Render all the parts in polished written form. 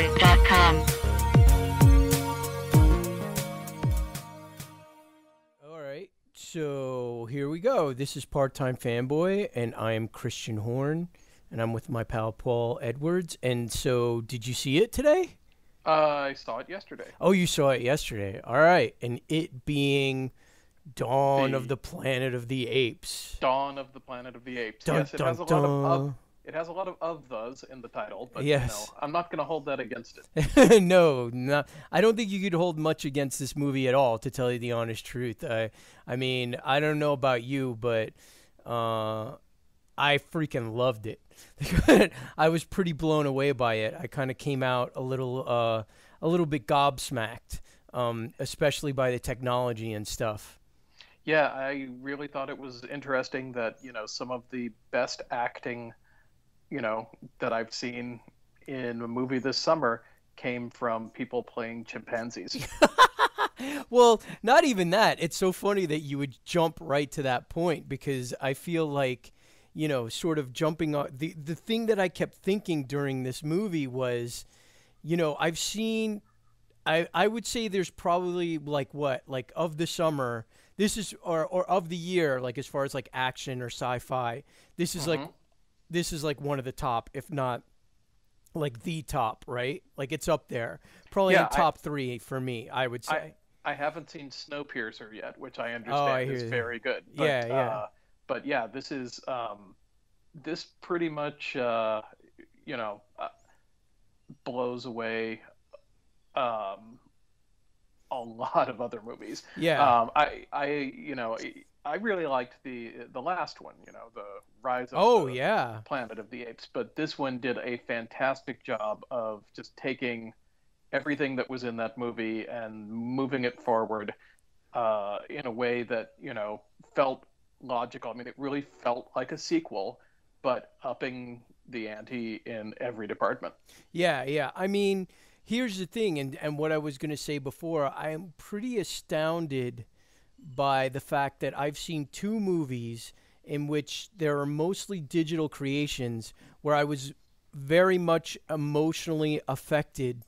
Fanboy.com. All right, so here we go. This is Part-Time Fanboy, and I am Christian Horn, and I'm with my pal Paul Edwards. And so, did you see it today? I saw it yesterday. Oh, you saw it yesterday. All right, and it being Dawn of the Planet of the Apes. Dawn of the Planet of the Apes. Dun, Yes, it dun, has a dun. lot of it has a lot of those in the title, but Yes. I'm not going to hold that against it. No, not. I don't think you could hold much against this movie at all, to tell you the honest truth. I mean, I don't know about you, but I freaking loved it. I was pretty blown away by it. I kind of came out a little bit gobsmacked, especially by the technology and stuff. Yeah, I really thought it was interesting that, some of the best acting, that I've seen in a movie this summer came from people playing chimpanzees. Well, not even that. It's so funny that you would jump right to that point, because I feel like, sort of jumping on the thing that I kept thinking during this movie was, I've seen, I would say there's probably like of the summer, this is, or of the year, like as far as like action or sci-fi, this is like one of the top, if not like the top, right? Like it's up there, probably in top three for me, I would say. I haven't seen Snowpiercer yet, which I understand is very good. But, yeah. But yeah, this is this pretty much blows away a lot of other movies. Yeah. I really liked the last one, the Rise of the Planet of the Apes, but this one did a fantastic job of just taking everything that was in that movie and moving it forward in a way that, felt logical. I mean, it really felt like a sequel, but upping the ante in every department. Yeah. I mean, here's the thing, and what I was going to say before, I am pretty astounded by the fact that I've seen two movies in which there are mostly digital creations where I was very much emotionally affected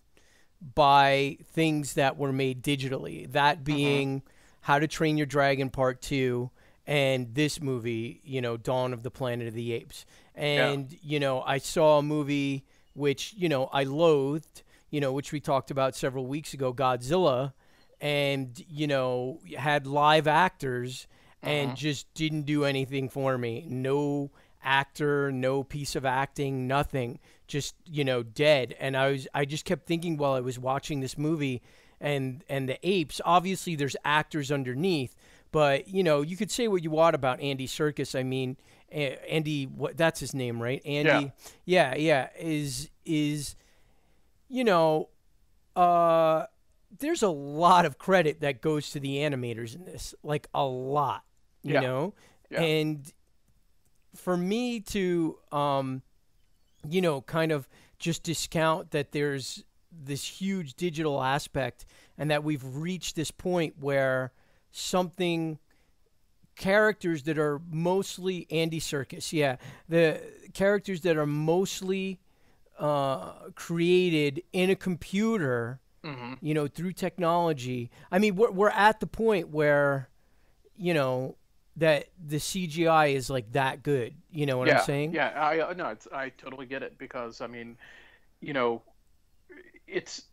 by things that were made digitally. That being How to Train Your Dragon Part 2 and this movie, Dawn of the Planet of the Apes. And, I saw a movie which, I loathed, which we talked about several weeks ago, Godzilla, and, had live actors and just didn't do anything for me. No actor, no piece of acting, nothing, just, dead. And I just kept thinking while I was watching this movie and the apes, obviously there's actors underneath, but, you could say what you want about Andy Serkis. I mean, Andy, that's his name, right? Andy. Yeah. Is there's a lot of credit that goes to the animators in this, like a lot, you know? Yeah. And for me to, kind of just discount that there's this huge digital aspect and that we've reached this point where characters that are mostly Andy Serkis, the characters that are mostly created in a computer, through technology. I mean, we're at the point where, that the CGI is like that good. You know what I'm saying? Yeah, I totally get it, because I mean, it's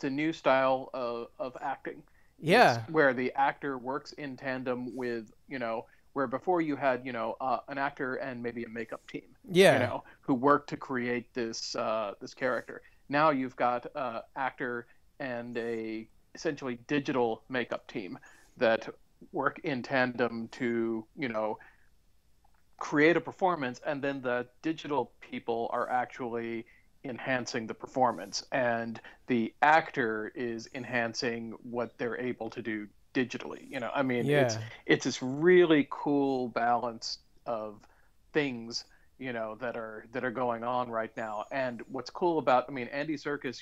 a new style of acting. Yeah. It's where the actor works in tandem with, where before you had, an actor and maybe a makeup team, who worked to create this character. Now you've got an actor and a essentially digital makeup team that work in tandem to, create a performance, and then the digital people are actually enhancing the performance, and the actor is enhancing what they're able to do digitally. I mean, it's this really cool balance of things, that are going on right now. And what's cool about, I mean, Andy Serkis,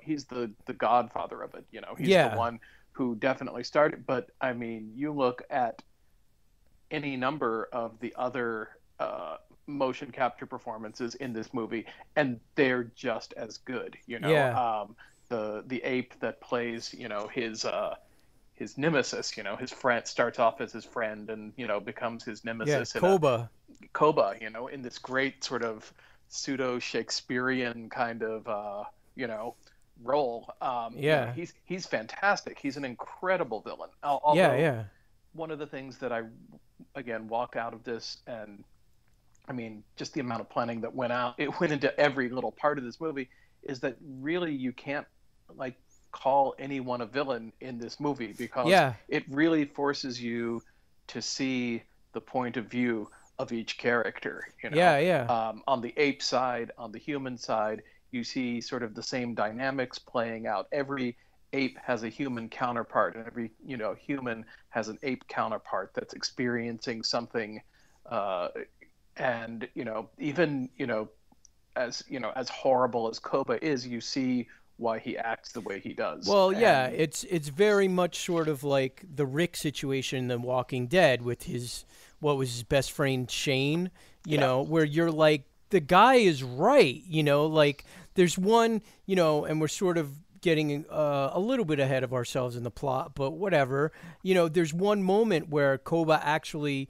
he's the godfather of it. He's the one who definitely started. But I mean, you look at any number of the other motion capture performances in this movie, and they're just as good. Yeah. The ape that plays, his nemesis, his friend, starts off as his friend and becomes his Yeah. nemesis in a Koba. Koba, in this great sort of pseudo Shakespearean kind of role. Yeah. He's fantastic. He's an incredible villain. Yeah. Although Yeah. one of the things that I again walked out of this, and I mean, just the amount of planning that went into every little part of this movie, is that really you can't like call anyone a villain in this movie, because Yeah. it really forces you to see the point of view of each character. Yeah. Yeah. On the ape side, on the human side, you see sort of the same dynamics playing out. Every ape has a human counterpart, and every human has an ape counterpart that's experiencing something, and even as horrible as Koba is, you see why he acts the way he does. Well, yeah, And it's very much sort of like the Rick situation in The Walking Dead with his what was his best friend Shane, where you're like the guy is right, like there's one, and we're sort of getting a little bit ahead of ourselves in the plot, but whatever. There's one moment where Koba actually,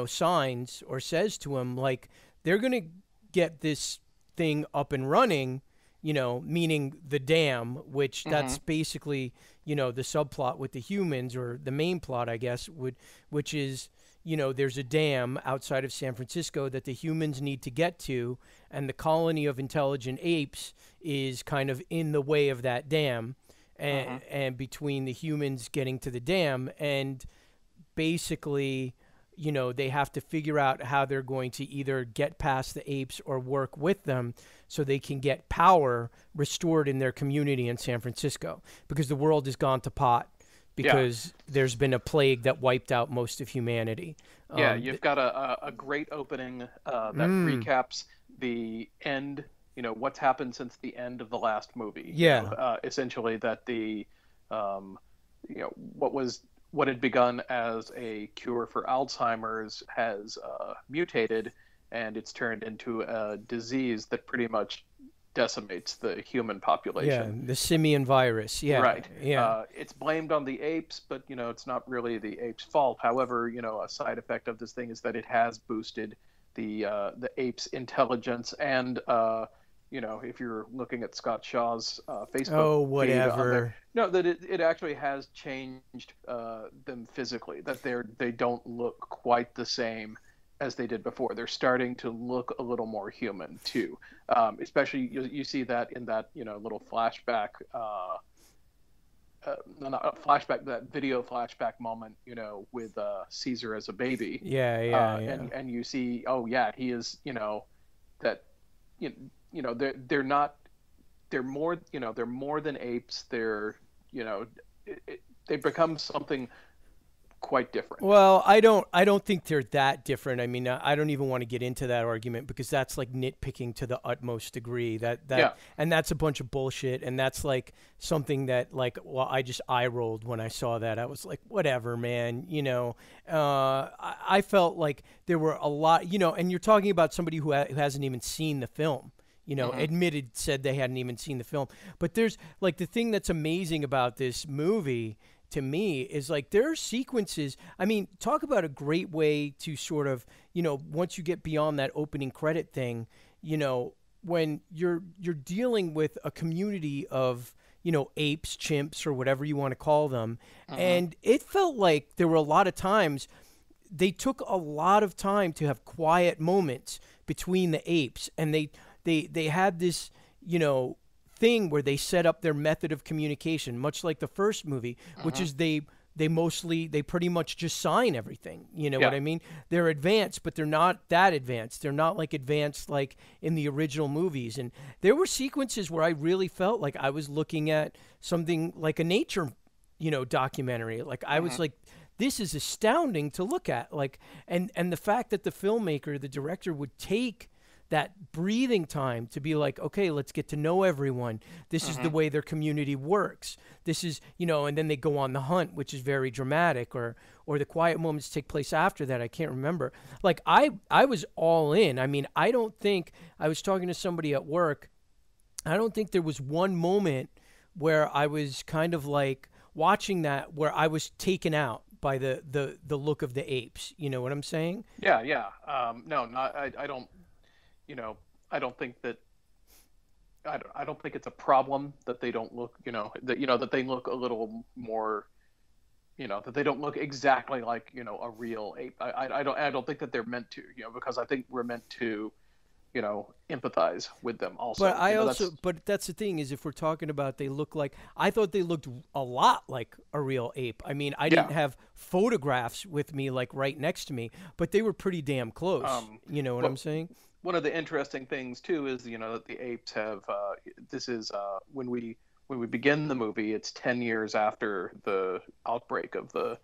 signs or says to him like they're going to get this thing up and running, meaning the dam, which that's basically, the subplot with the humans, or the main plot, I guess, which is, there's a dam outside of San Francisco that the humans need to get to, and the colony of intelligent apes is kind of in the way of that dam, and between the humans getting to the dam, and basically, they have to figure out how they're going to either get past the apes or work with them so they can get power restored in their community in San Francisco, because the world has gone to pot because there's been a plague that wiped out most of humanity. Yeah, you've got a great opening that recaps the end, what's happened since the end of the last movie. Yeah. Essentially that what had begun as a cure for Alzheimer's has mutated, and it's turned into a disease that pretty much decimates the human population. Yeah, the simian virus. Yeah. Right. Yeah. It's blamed on the apes, but it's not really the apes' fault. However, a side effect of this thing is that it has boosted the apes' intelligence, and if you're looking at Scott Shaw's Facebook feed on there, that it actually has changed them physically. That they don't look quite the same as they did before. They're starting to look a little more human too. Especially you see that in that little flashback, not a flashback, that video flashback moment, with Caesar as a baby. Yeah. Yeah. And you see, oh yeah, he is, that they're not, they're more than apes. They're they become something quite different. Well, I don't think they're that different. I mean, I don't even want to get into that argument, because that's like nitpicking to the utmost degree. And that's a bunch of bullshit. And that's like something that I just eye rolled when I saw that. I was like, whatever, man. I felt like there were a lot. And you're talking about somebody who hasn't even seen the film. Said they hadn't even seen the film. But there's like the thing that's amazing about this movie to me is like there are sequences. I mean, talk about a great way to sort of, once you get beyond that opening credit thing, when you're dealing with a community of, apes, chimps, or whatever you want to call them. And it felt like there were a lot of times they took a lot of time to have quiet moments between the apes, and they had this, thing where they set up their method of communication, much like the first movie, which is they pretty much just sign everything. You know what I mean? They're advanced, but they're not that advanced. They're not like advanced like in the original movies. And there were sequences where I really felt like I was looking at something like a nature, documentary. Like I was like, this is astounding to look at. Like, and the fact that the filmmaker, the director, would take that breathing time to be like, okay, let's get to know everyone. This is the way their community works. This is, and then they go on the hunt, which is very dramatic, or the quiet moments take place after that. I can't remember. Like I was all in. I mean, I don't think I was talking to somebody at work. I don't think there was one moment where I was kind of like watching that where I was taken out by the look of the apes. You know what I'm saying? Yeah, yeah. No, not. I don't. I don't think that. I don't think it's a problem that they don't look. That they look a little more. That they don't look exactly like a real ape. I don't think that they're meant to. Because I think we're meant to. Empathize with them also. But but that's the thing is if we're talking about they look like, I thought they looked a lot like a real ape. I mean, I didn't have photographs with me like right next to me, but they were pretty damn close. You know what I'm saying? One of the interesting things too is that the apes have. This is when we begin the movie. It's 10 years after the outbreak of the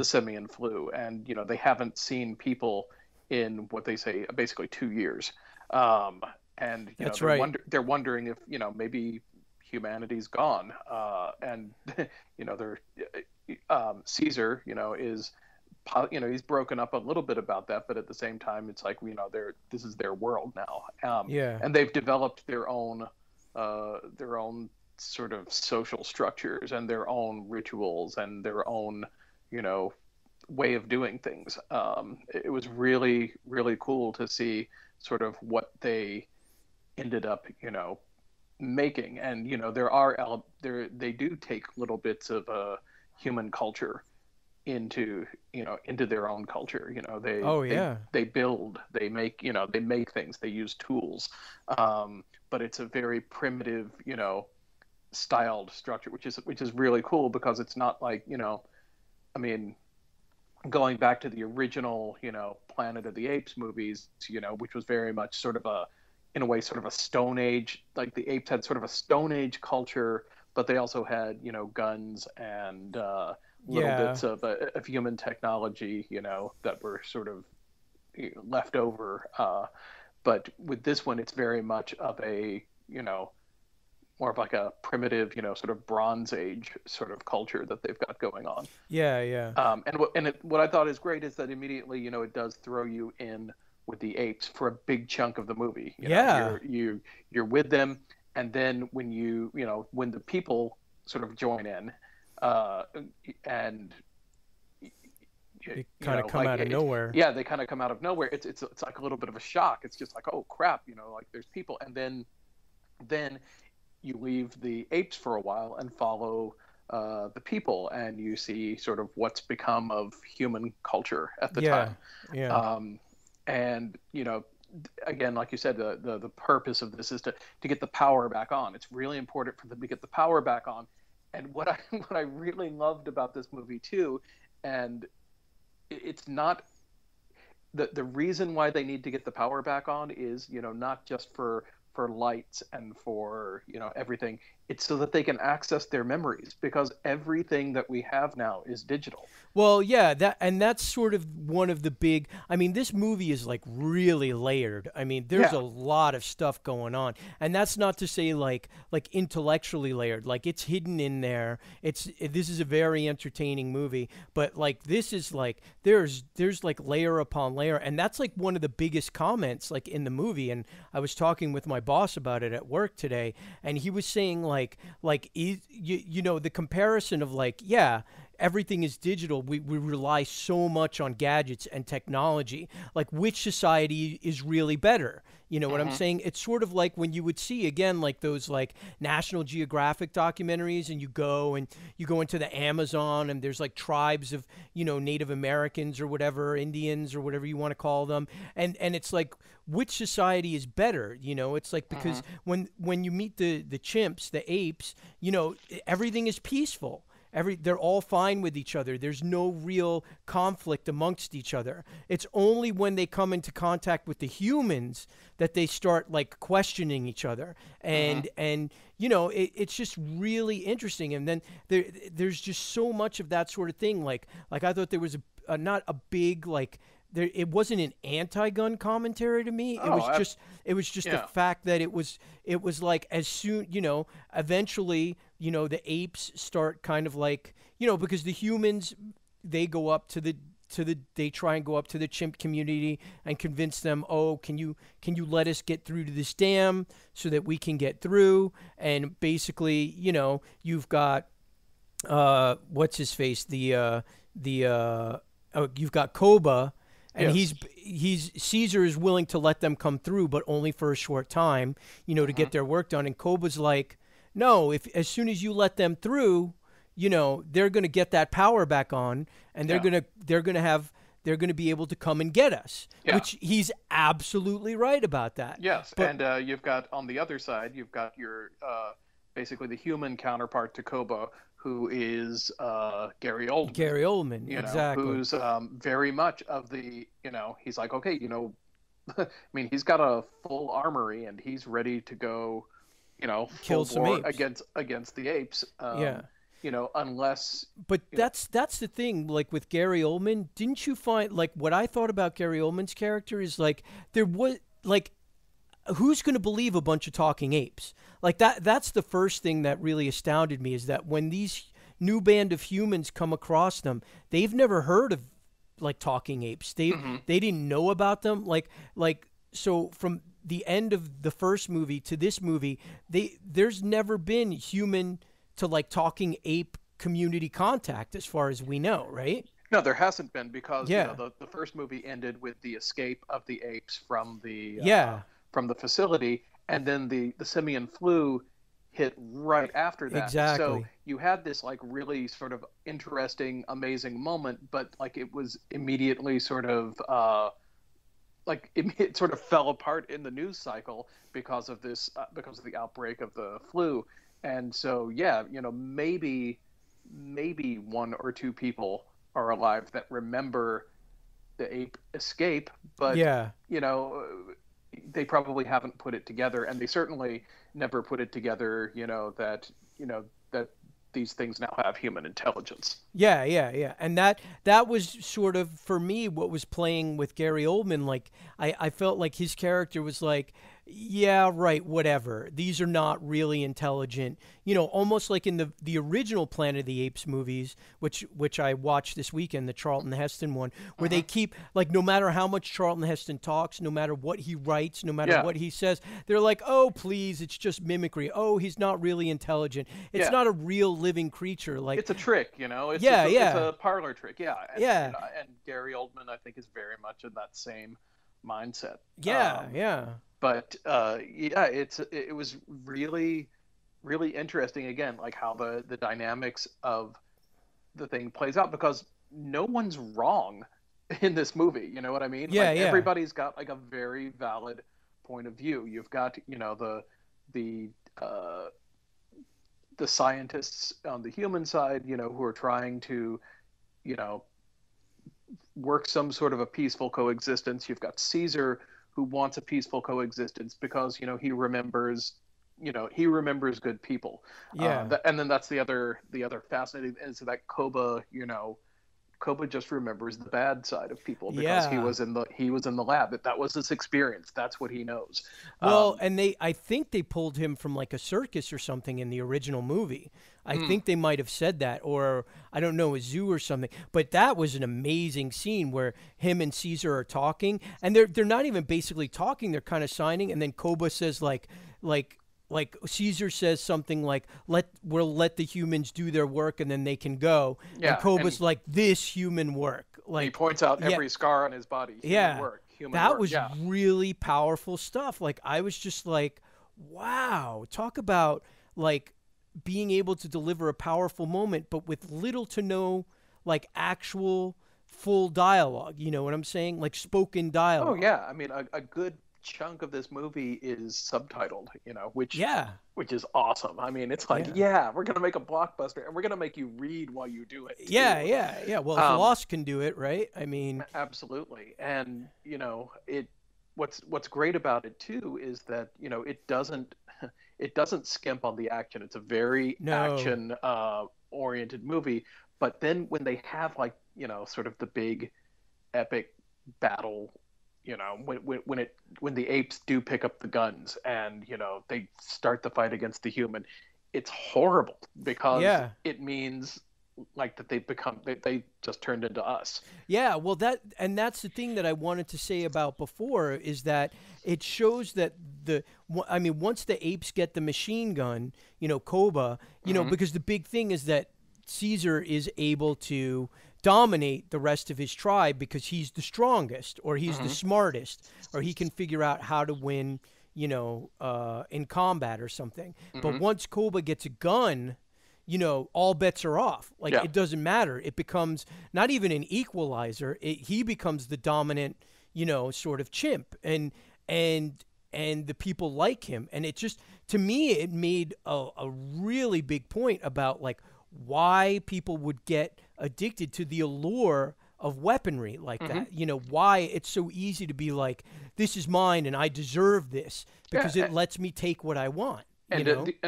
simian flu, and they haven't seen people in what they say basically 2 years. And that's they're right. They're wondering if maybe humanity's gone. And they're Caesar is he's broken up a little bit about that, but at the same time it's like this is their world now. And they've developed their own sort of social structures and their own rituals and their own way of doing things. It was really, really cool to see sort of what they ended up, making. And, they do take little bits of human culture into their own culture. They build, they make things, they use tools. But it's a very primitive, styled structure, which is really cool because it's not like, I mean, going back to the original, Planet of the Apes movies, which was very much sort of in a way, sort of a Stone Age, like the apes had sort of a Stone Age culture, but they also had, guns and little bits of human technology, that were sort of left over. But with this one, it's very much of a, more of like a primitive, sort of Bronze Age sort of culture that they've got going on. Yeah. What I thought is great is that immediately, it does throw you in with the apes for a big chunk of the movie. You're with them, and then when when the people sort of join in, and they kind of come out of nowhere. Yeah, they kind of come out of nowhere. It's like a little bit of a shock. It's just like, oh crap, like there's people, and then you leave the apes for a while and follow the people, and you see sort of what's become of human culture at the time. Yeah. And again, like you said, the purpose of this is to get the power back on. It's really important for them to get the power back on. And what I really loved about this movie too, and it's not the reason why they need to get the power back on is not just for lights and for everything. It's so that they can access their memories, because everything that we have now is digital. Well, yeah, that's sort of one of the big. I mean, this movie is like really layered. I mean, there's a lot of stuff going on, and that's not to say like intellectually layered. Like it's hidden in there. This is a very entertaining movie, but like this is like there's like layer upon layer, and that's like one of the biggest comments like in the movie. And I was talking with my boss about it at work today, and he was saying like the comparison of like, yeah, everything is digital. We rely so much on gadgets and technology. Like, which society is really better? You know what I'm saying? It's sort of like when you would see, again, like those like National Geographic documentaries, and you go into the Amazon, and there's like tribes of, Native Americans or whatever, Indians or whatever you want to call them. And it's like, which society is better? It's like, because when you meet the chimps, the apes, everything is peaceful. They're all fine with each other. There's no real conflict amongst each other. It's only when they come into contact with the humans that they start like questioning each other. And it's just really interesting. And then there's just so much of that sort of thing. Like I thought there was not a big like it wasn't an anti-gun commentary to me. It was Oh, just the yeah. fact that it was like, as soon, eventually, the apes start kind of like, because the humans, they go up to they try and go up to the chimp community and convince them, oh, can you let us get through to this dam so that we can get through? And basically, you've got what's his face, you've got Koba, and Yes. he's Caesar is willing to let them come through, but only for a short time, to Hmm. get their work done. And Koba's like, no, if as soon as you let them through, they're gonna get that power back on, and Yeah. they're gonna be able to come and get us. Yeah. Which he's absolutely right about that. Yes, But and you've got on the other side, you've got your basically the human counterpart to Koba, who is Gary Oldman. Gary Oldman, exactly. Who's very much of the, he's like, okay, I mean, he's got a full armory and he's ready to go, Kill full some bore apes. against the apes. Yeah. Unless, But you know, that's the thing. Like with Gary Oldman, didn't you find, like, what I thought about Gary Oldman's character is like, there was like, who's going to believe a bunch of talking apes? Like that's the first thing that really astounded me, is that when these new band of humans come across them, they've never heard of like talking apes. mhm. They didn't know about them. So from the end of the first movie to this movie, there's never been human to like talking ape community contact as far as we know, right? No, there hasn't been because Yeah. the first movie ended with the escape of the apes Yeah, from the facility, and then the simian flu hit right after that. So exactly. you had this like really sort of interesting, amazing moment, but like it was immediately sort of like it sort of fell apart in the news cycle because of the outbreak of the flu. And so yeah, maybe one or two people are alive that remember the ape escape, but Yeah. you know they probably haven't put it together, and they certainly never put it together, that these things now have human intelligence. Yeah, yeah, yeah. And that was sort of, for me, what was playing with Gary Oldman. Like I felt like his character was like, yeah, right, whatever. These are not really intelligent. Almost like in the original Planet of the Apes movies, which I watched this weekend, the Charlton Heston one, where they Hmm. keep, like, no matter how much Charlton Heston talks, no matter what he writes, no matter Yeah, what he says, they're like, "Oh, please, it's just mimicry. Oh, he's not really intelligent. It's yeah, not a real living creature." Like, it's a trick, yeah, it's yeah. a parlor trick, yeah, Yeah, and Gary Oldman, I think, is very much in that same mindset. yeah, yeah, But yeah, it was really really interesting again, like how the dynamics of the thing plays out, because no one's wrong in this movie. You know what I mean? yeah, Like yeah, everybody's got like a very valid point of view. You've got the uh, the scientists on the human side, who are trying to you know work some sort of a peaceful coexistence. You've got Caesar, who wants a peaceful coexistence because he remembers good people. yeah, And then that's the other fascinating, and so that Koba just remembers the bad side of people because he yeah. was in the lab. That was his experience. That's what he knows. Well, Um, and I think they pulled him from like a circus or something in the original movie. I mm, think they might have said that, or I don't know, a zoo or something. But that was an amazing scene where him and Caesar are talking, and they're not even basically talking; they're kind of signing, and then Koba says like Caesar says something like, we'll let the humans do their work and then they can go. And yeah, Koba's like, this human work. and he Like, points out yeah, every scar on his body. Human yeah. work. Human That work. was Yeah. really powerful stuff. Like, I was just like, wow, talk about like being able to deliver a powerful moment, but with little to no like actual full dialogue. You know what I'm saying? Like spoken Oh dialogue. yeah. I mean, a good chunk of this movie is subtitled. Yeah. Which is awesome. I mean, it's like, Yeah. yeah, we're gonna make a blockbuster, and we're gonna make you read while you do it Yeah, too. yeah, yeah. Well, if Um, Lost can do it, right? I mean, Absolutely. And what's great about it too is that it doesn't skimp on the action. It's a very no. action oriented movie. But then when they have like sort of the big epic battle, when the apes do pick up the guns and they start the fight against the human, it's horrible because Yeah. it means like that they just turned into us. Yeah, well, that's the thing that I wanted to say about before is that it shows that I mean, once the apes get the machine gun, Koba, Hmm. because the big thing is that Caesar is able to dominate the rest of his tribe because he's the strongest or he's the Hmm. smartest or he can figure out how to win, in combat or something. But Hmm. once Koba gets a gun, all bets are off. Like Yeah. it doesn't matter. It becomes not even an equalizer. He becomes the dominant, sort of chimp, and and the people like him. And it just to me it made a really big point about like why people would get addicted to the allure of weaponry like Hmm. that. Why it's so easy to be like, this is mine and I deserve this because Yeah. it lets me take what I want. And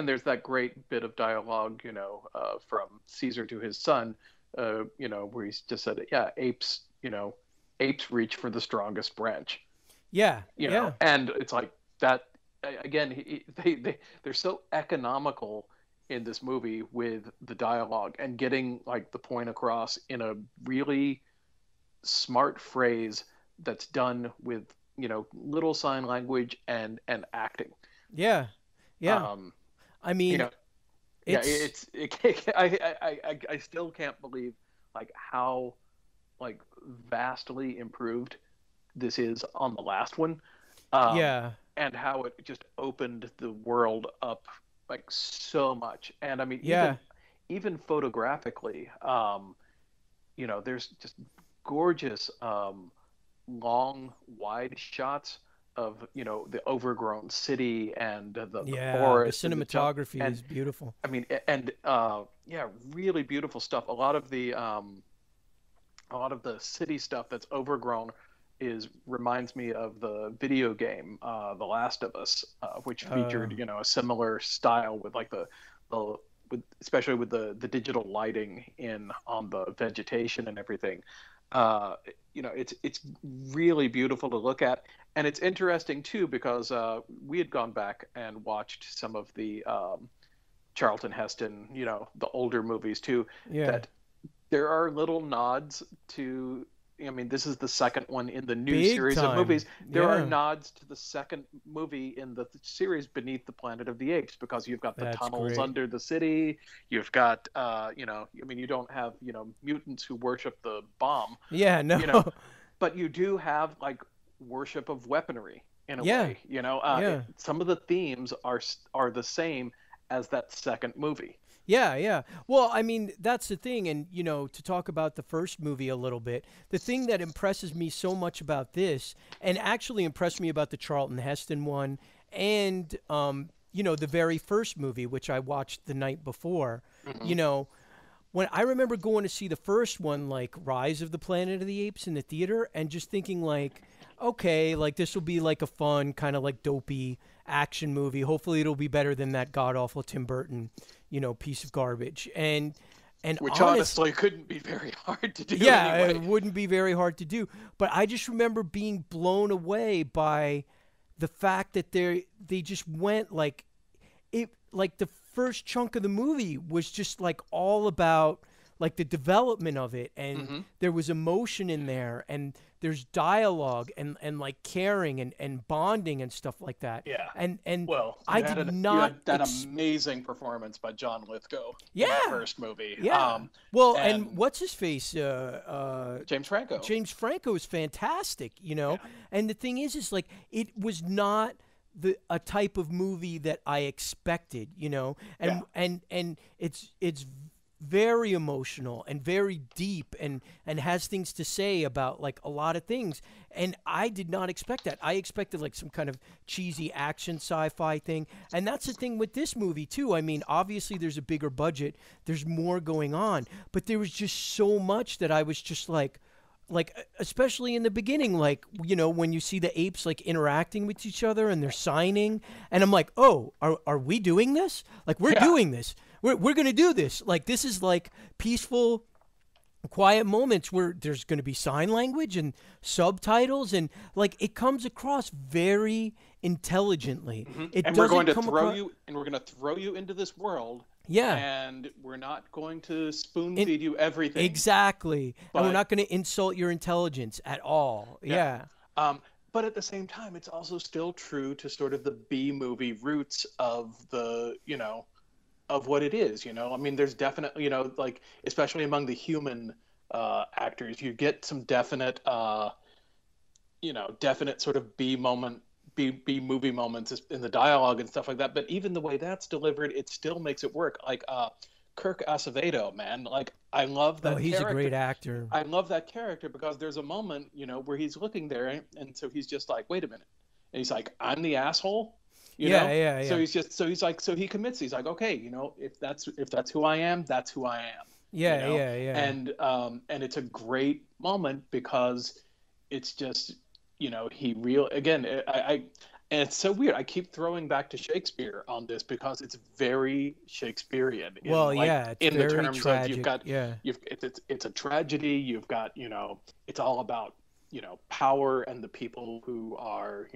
there's that great bit of dialogue, from Caesar to his son, where he's just said, yeah, apes reach for the strongest branch, Yeah, yeah. and it's like that again. They're so economical in this movie with the dialogue and getting like the point across in a really smart phrase that's done with little sign language and acting. Yeah, yeah. Um, I you mean, know, yeah, it's I still can't believe like how like vastly improved this is on the last one, um, yeah, and how it just opened the world up like so much. And I mean, yeah, even photographically, there's just gorgeous long wide shots of the overgrown city and the yeah. The forest and the junk. cinematography And is beautiful. I mean, and yeah, really beautiful stuff. A lot of the city stuff that's overgrown is reminds me of the video game The Last of Us, which Uh, featured a similar style with like the with especially with the digital lighting in on the vegetation and everything. uh, it's really beautiful to look at, and it's interesting too because we had gone back and watched some of the Charlton Heston, the older movies too. yeah. That there are little nods to. I mean, this is the second one in the new Big series of time. movies. There are Yeah, nods to the second movie in the series Beneath the Planet of the Apes because you've got the that's tunnels great. under the city. You've got, I mean, you don't have, mutants who worship the bomb, Yeah, no. you know, but you do have like worship of weaponry in a Yeah, way. yeah. Some of the themes are the same as that second movie. Yeah, yeah. Well, I mean, that's the thing. And, to talk about the first movie a little bit, the thing that impresses me so much about this, and actually impressed me about the Charlton Heston one, and, the very first movie, which I watched the night before, Hmm. you know, when I remember going to see the first one, like Rise of the Planet of the Apes in the theater, and just thinking like, okay, like this will be like a fun kind of like dopey action movie. Hopefully, it'll be better than that god awful Tim Burton, piece of garbage. And Which honest, honestly couldn't be very hard to do yeah, anyway. it wouldn't be very hard to do. But I just remember being blown away by the fact that they just went like it like the first chunk of the movie was just like all about like the development of it, and Hmm. there was emotion in there, and there's dialogue and like caring and bonding and stuff like that. Yeah. And Well, I did you not had that amazing performance by John Lithgow in that yeah, first movie. yeah. Well, and And what's his face? James Franco. James Franco is fantastic, Yeah. And the thing is like it was not a type of movie that I expected, Yeah. And it's very emotional and very deep and has things to say about like a lot of things, and I did not expect that. I expected like some kind of cheesy action sci-fi thing, and that's the thing with this movie too. I mean, obviously there's a bigger budget, there's more going on, but there was just so much that I was just like especially in the beginning, like when you see the apes like interacting with each other and they're signing, and I'm like, oh, are we doing this? Like we're Yeah. doing this, we're gonna do this, like this is like peaceful quiet moments where there's going to be sign language and subtitles, and like it comes across very intelligently. Hmm. It And we're going doesn't to come throw across. you, and we're going to throw you into this world, Yeah. and we're not going to spoon In, feed you everything, exactly. And we're but not going to insult your intelligence at all. yeah. Yeah. But at the same time, it's also still true to sort of the B movie roots of the, of what it is. I mean, there's definitely, like especially among the human actors, you get some definite, definite sort of B movie moments in the dialogue and stuff like that. But even the way that's delivered, it still makes it work. Like Kirk Acevedo, man, like I love Oh, that he's a character. great actor. I love that character because there's a moment, where he's looking there, and so he's just like, wait a minute, and he's like, I'm the asshole, Yeah, yeah, So yeah. he commits. He's like, okay, if that's who I am, that's who I am, Yeah, yeah, yeah. and it's a great moment because it's just, he real again. And it's so weird. I keep throwing back to Shakespeare on this because it's very Shakespearean in Well, like yeah, it's in the very terms of you've tragic. got Yeah. it's a tragedy. You've got, it's all about, power and the people who are,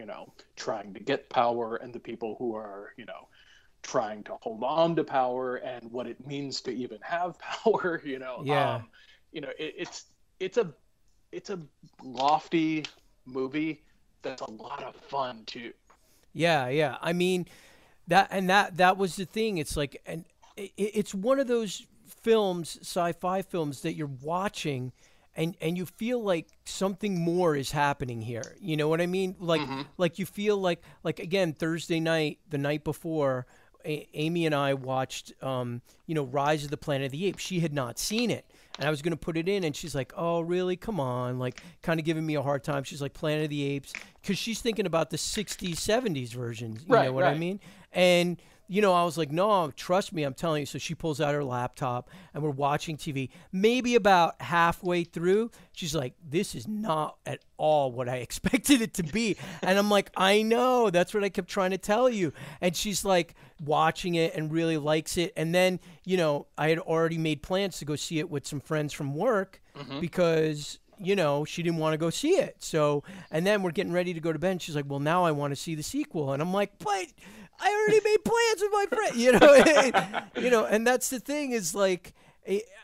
trying to get power and the people who are, trying to hold on to power and what it means to even have power. Yeah. It's a lofty movie that's a lot of fun too. Yeah, yeah. I mean, that was the thing. It's like, and it's one of those films, sci-fi films, that you're watching, and you feel like something more is happening here. You know what I mean? Hmm. Like you feel like again, Thursday night, the night before, Amy and I watched, Rise of the Planet of the Apes. She had not seen it. And I was going to put it in, and she's like, "Oh, really? Come on!" Like, kind of giving me a hard time. She's like, "Planet of the Apes," because she's thinking about the '60s, '70s versions. You know Right, what I right. mean? And I was like, "No, trust me, I'm telling you." So she pulls out her laptop, and we're watching TV. Maybe about halfway through, she's like, "This is not at all what I expected it to be." And I'm like, "I know. That's what I kept trying to tell you." And she's like watching it and really likes it. And then, I had already made plans to go see it with some friends from work Hmm. because, she didn't want to go see it. So, and then we're getting ready to go to bed. And she's like, "Well, now I want to see the sequel." And I'm like, "But I already made plans with my friend," and that's the thing is like,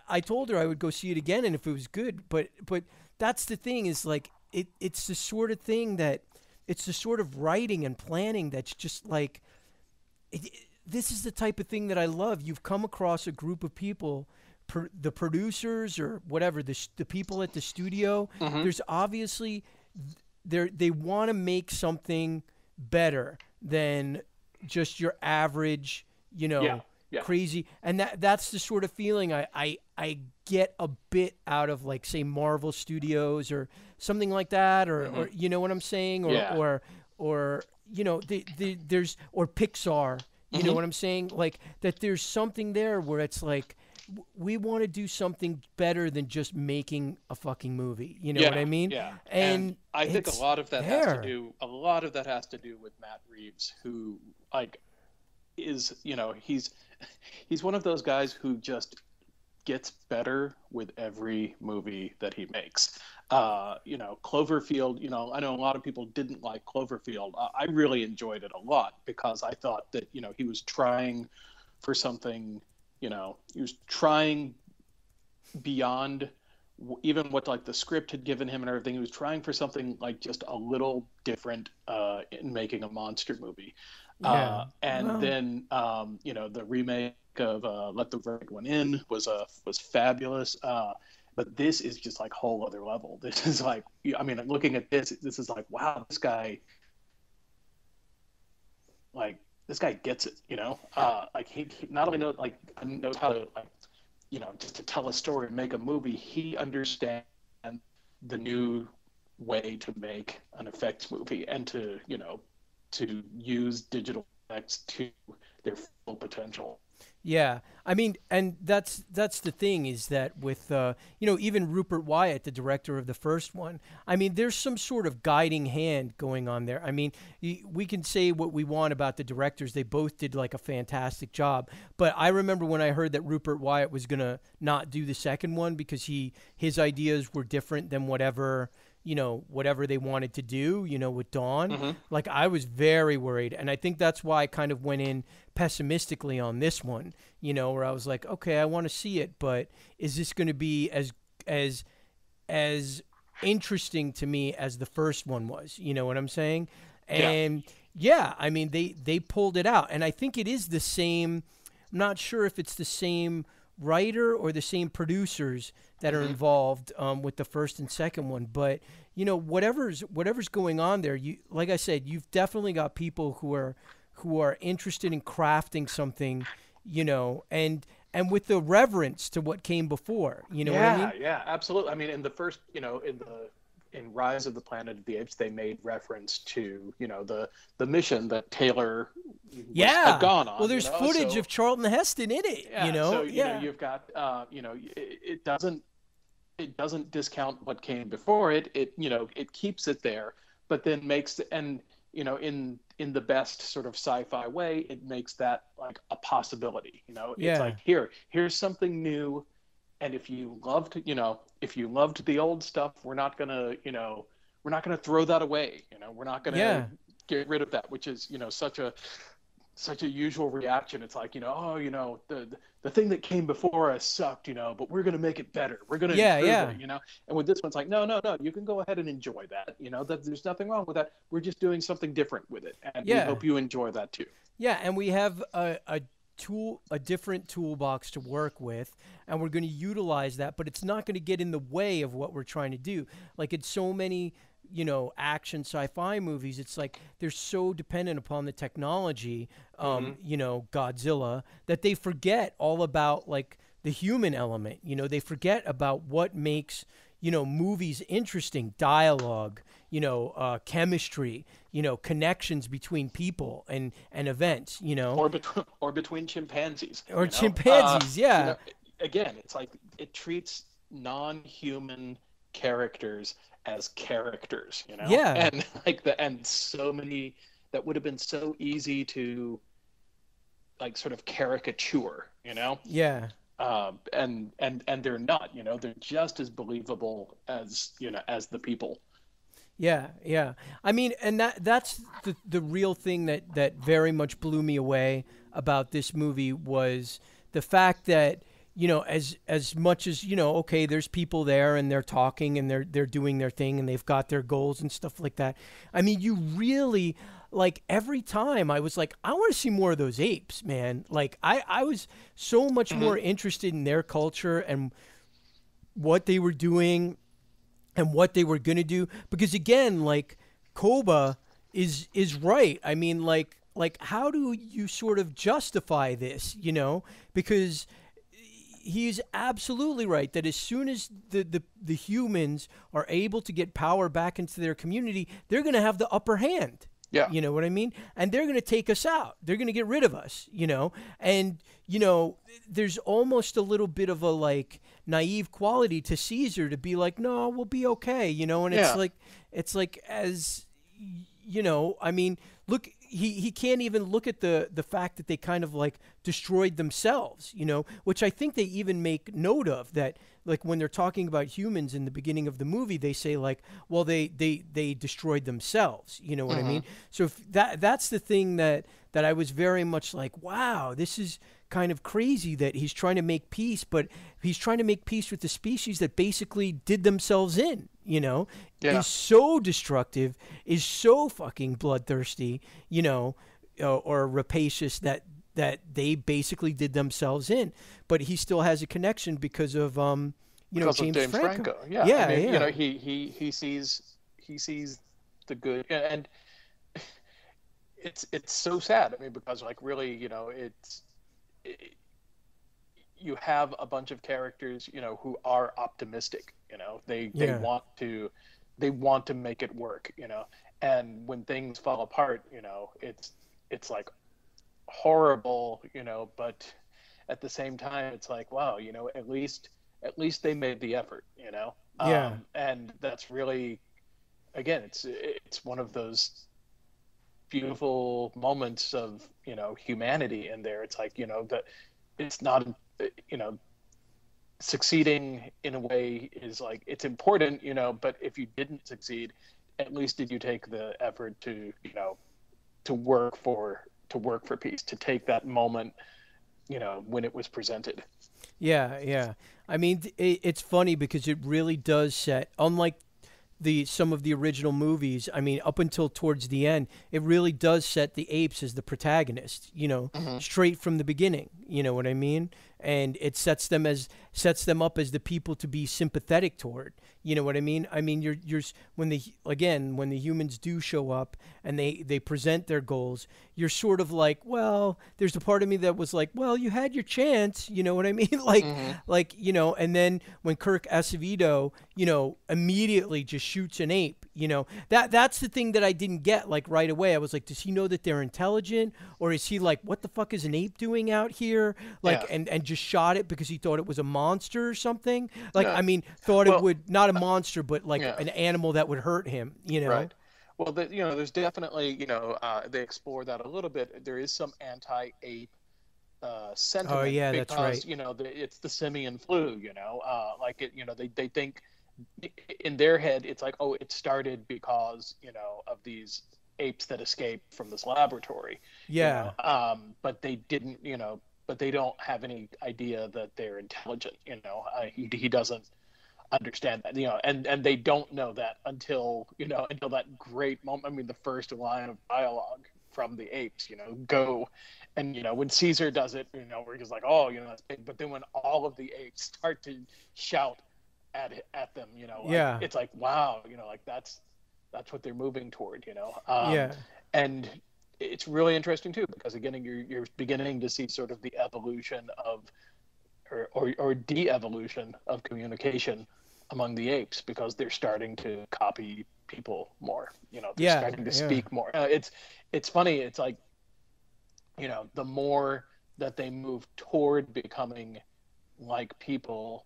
I told her I would go see it again and if it was good, but that's the thing is like, it's the sort of thing that it's the sort of writing and planning that's just like, this is the type of thing that I love. You've come across a group of people, the producers or whatever, the people at the studio. Hmm. There's obviously they want to make something better than just your average, Yeah, yeah. crazy. And that's the sort of feeling I get a bit out of, like, say, Marvel Studios or something like that, Hmm. or you know what I'm saying, Yeah. or there's, or Pixar. You know Hmm. what I'm saying? Like that there's something there where it's like we want to do something better than just making a fucking movie. You know what Yeah, I mean? yeah. And And I think it's there. a lot of that has to do with Matt Reeves, who like is, he's one of those guys who just gets better with every movie that he makes. Cloverfield, I know a lot of people didn't like Cloverfield. I really enjoyed it a lot because I thought that, he was trying for something, he was trying beyond even what like the script had given him and everything. He was trying for something like just a little different in making a monster movie. Yeah. And Well, then the remake of Let the Right One In was fabulous. But this is just like whole other level. This is like, I mean, looking at this is like, wow, like this guy gets it. Like he not only knows how to like, just to tell a story and make a movie. He understands the new way to make an effects movie and to use digital effects to their full potential. Yeah, I mean, and that's the thing is that with even Rupert Wyatt, the director of the first one, I mean, there's some sort of guiding hand going on there. I mean, we can say what we want about the directors; they both did like a fantastic job. But I remember when I heard that Rupert Wyatt was gonna not do the second one because his ideas were different than whatever they wanted to do, with Dawn. Hmm. Like I was very worried, and I think that's why I kind of went in pessimistically on this one, where I was like, okay, I want to see it, but is this going to be as interesting to me as the first one was? You know what I'm saying? Yeah. And yeah, I mean they pulled it out, and I think it is the same. I'm not sure if it's the same writer or the same producers that are Hmm. involved with the first and second one, but whatever's going on there, you like I said, you've definitely got people who are interested in crafting something, and with the reverence to what came before. You know what I Yeah, mean? yeah, absolutely. I mean, in the first, in Rise of the Planet of the Apes, they made reference to, the mission that Taylor had Yeah. gone Well, on, there's footage so of Charlton Heston in it. yeah, so Yeah. you've got, it doesn't discount what came before it. It keeps it there, but then makes and in the best sort of sci-fi way, it makes that like a possibility. It's Yeah. like here's something new, and if you loved the old stuff, we're not gonna throw that away. We're not gonna Yeah. get rid of that, which is such a usual reaction. It's like, the thing that came before us sucked, but we're gonna make it better. We're gonna Yeah. improve Yeah. it. And with this one, it's like, no, no, no. You can go ahead and enjoy that. That there's nothing wrong with that. We're just doing something different with it, and we Yeah. hope you enjoy that too. Yeah, and we have a different toolbox to work with, and we're going to utilize that, but it's not going to get in the way of what we're trying to do. Like it's so many, action sci-fi movies, it's like they're so dependent upon the technology, Hmm. Godzilla, that they forget all about like the human element. They forget about what makes movies interesting, dialogue, chemistry, connections between people and events, Or between chimpanzees. or chimpanzees. You Yeah. know, Again, it's like it treats non-human characters as characters, Yeah. and and so many that would have been so easy to like sort of caricature, Yeah. and they're not, they're just as believable as the people. Yeah, yeah. I mean, and that's the real thing that very much blew me away about this movie was the fact that as much as okay, there's people there and they're talking and they're doing their thing and they've got their goals and stuff like that. I mean, you really like every time I was like, I want to see more of those apes, man. Like I was so much Hmm. more interested in their culture and what they were doing and what they were going to do because again like Koba is right. I mean like how do you sort of justify this, because he's absolutely right that as soon as the humans are able to get power back into their community, they're going to have the upper hand. Yeah. You know what I mean? And they're going to take us out. They're going to get rid of us, And, there's almost a little bit of a like naive quality to Caesar to be like, no, we'll be okay, And Yeah. it's like as, I mean, look, he can't even look at the fact that they kind of like destroyed themselves, which I think they even make note of that, like when they're talking about humans in the beginning of the movie, they say like, well, they destroyed themselves, you know what I Hmm. mean? So if that's the thing that I was very much like, wow, this is kind of crazy that he's trying to make peace, but he's trying to make peace with the species that basically did themselves in, Yeah. is so destructive, is so fucking bloodthirsty, or rapacious that they basically did themselves in. But he still has a connection because of Because of James James Franco. Franco. Yeah, I Yeah, mean, yeah, he sees the good, and it's so sad. I mean, because like really, it, you have a bunch of characters, who are optimistic. They yeah, want to make it work. And when things fall apart, it's like horrible. But at the same time, it's like, wow, at least they made the effort, Yeah. and that's really, again, it's one of those beautiful moments of humanity in there. It's like that it's not you know succeeding in a way is like it's important, but if you didn't succeed, at least did you take the effort to to work for peace, to take that moment when it was presented. Yeah, yeah. I mean, it's funny because it really does set, unlike the some of the original movies. I mean, up until towards the end, it really does set the apes as the protagonist. Hmm. Straight from the beginning. You know what I mean? And it sets them up as the people to be sympathetic toward. You know what I mean? I mean, you're when when the humans do show up and they present their goals, you're sort of like, well, there's a part of me that was like, well, you had your chance. You know what I mean? Hmm. And then when Kirk Acevedo, immediately just shoots an ape. That's the thing that I didn't get like right away. I was like, does he know that they're intelligent, or is he like, what the fuck is an ape doing out here? Like, Yeah. and just shot it because he thought it was a monster or something. Like, No. I mean, thought it Well, would not a monster, but like yeah. an animal that would hurt him. Right. Well, there's definitely, they explore that a little bit. There is some anti-ape Oh sentiment yeah, that's right. because, it's the simian flu, like they think in their head, it's like, oh, it started because, of these apes that escaped from this laboratory, Yeah, but they didn't, but they don't have any idea that they're intelligent, he doesn't understand that, and they don't know that until that great moment. I mean, the first line of dialogue from the apes, go, and when Caesar does it, where he's like, oh, that's big, but then when all of the apes start to shout at them, like, yeah, it's like, wow, like that's what they're moving toward, yeah, and it's really interesting too, because again, you're beginning to see sort of the evolution of or de-evolution of communication among the apes, because they're starting to copy people more. They're yeah, starting to yeah. speak more. It's funny. It's like, the more that they move toward becoming like people,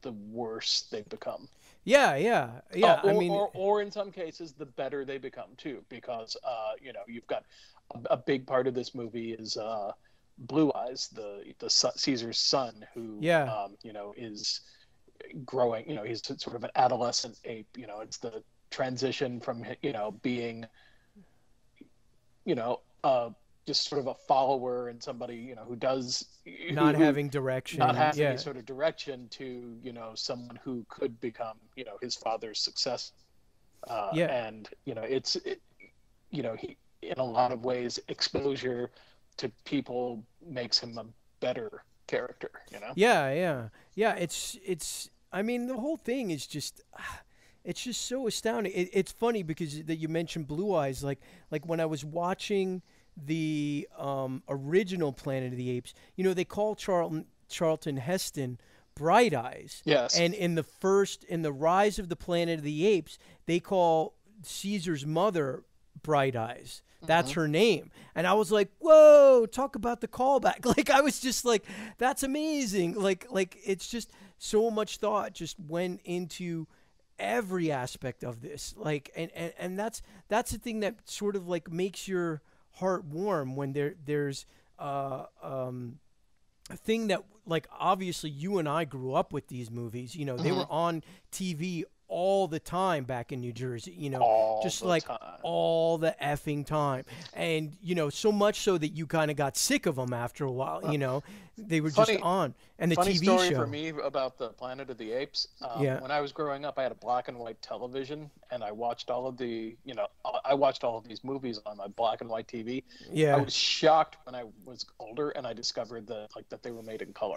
the worse they become. Yeah, yeah, yeah. I mean, Or in some cases, the better they become too, because you've got a big part of this movie is Blue Eyes, Caesar's son, who yeah. is growing. He's sort of an adolescent ape. It's the transition from being just sort of a follower and somebody Not who having not direction. has any Yeah, sort of direction to someone who could become his father's successor. yeah. And he, in a lot of ways, exposure to people makes him a better character. Yeah, yeah, yeah. It's. I mean, the whole thing is just. It's just so astounding. It's funny because that you mentioned Blue Eyes. Like when I was watching the original Planet of the Apes, they call Charlton Heston Bright Eyes, Yes. and in the Rise of the Planet of the Apes, they call Caesar's mother Bright Eyes. That's Hmm. her name. And I was like, whoa, talk about the callback. Like, I was just like, that's amazing. Like it's just so much thought just went into every aspect of this. Like, and that's the thing that sort of like makes your heart warm when there's a thing that, like, obviously you and I grew up with these movies. They Hmm. were on TV all the time back in New Jersey, All just the like time. all the effing time. And, so much so that you kind of got sick of them after a while, they were just Funny, on. And the funny TV story for show. me about the Planet of the Apes. Yeah. When I was growing up, I had a black and white television, and I watched I watched all of these movies on my black and white TV. I Yeah. was shocked when I was older and I discovered that they were made in color.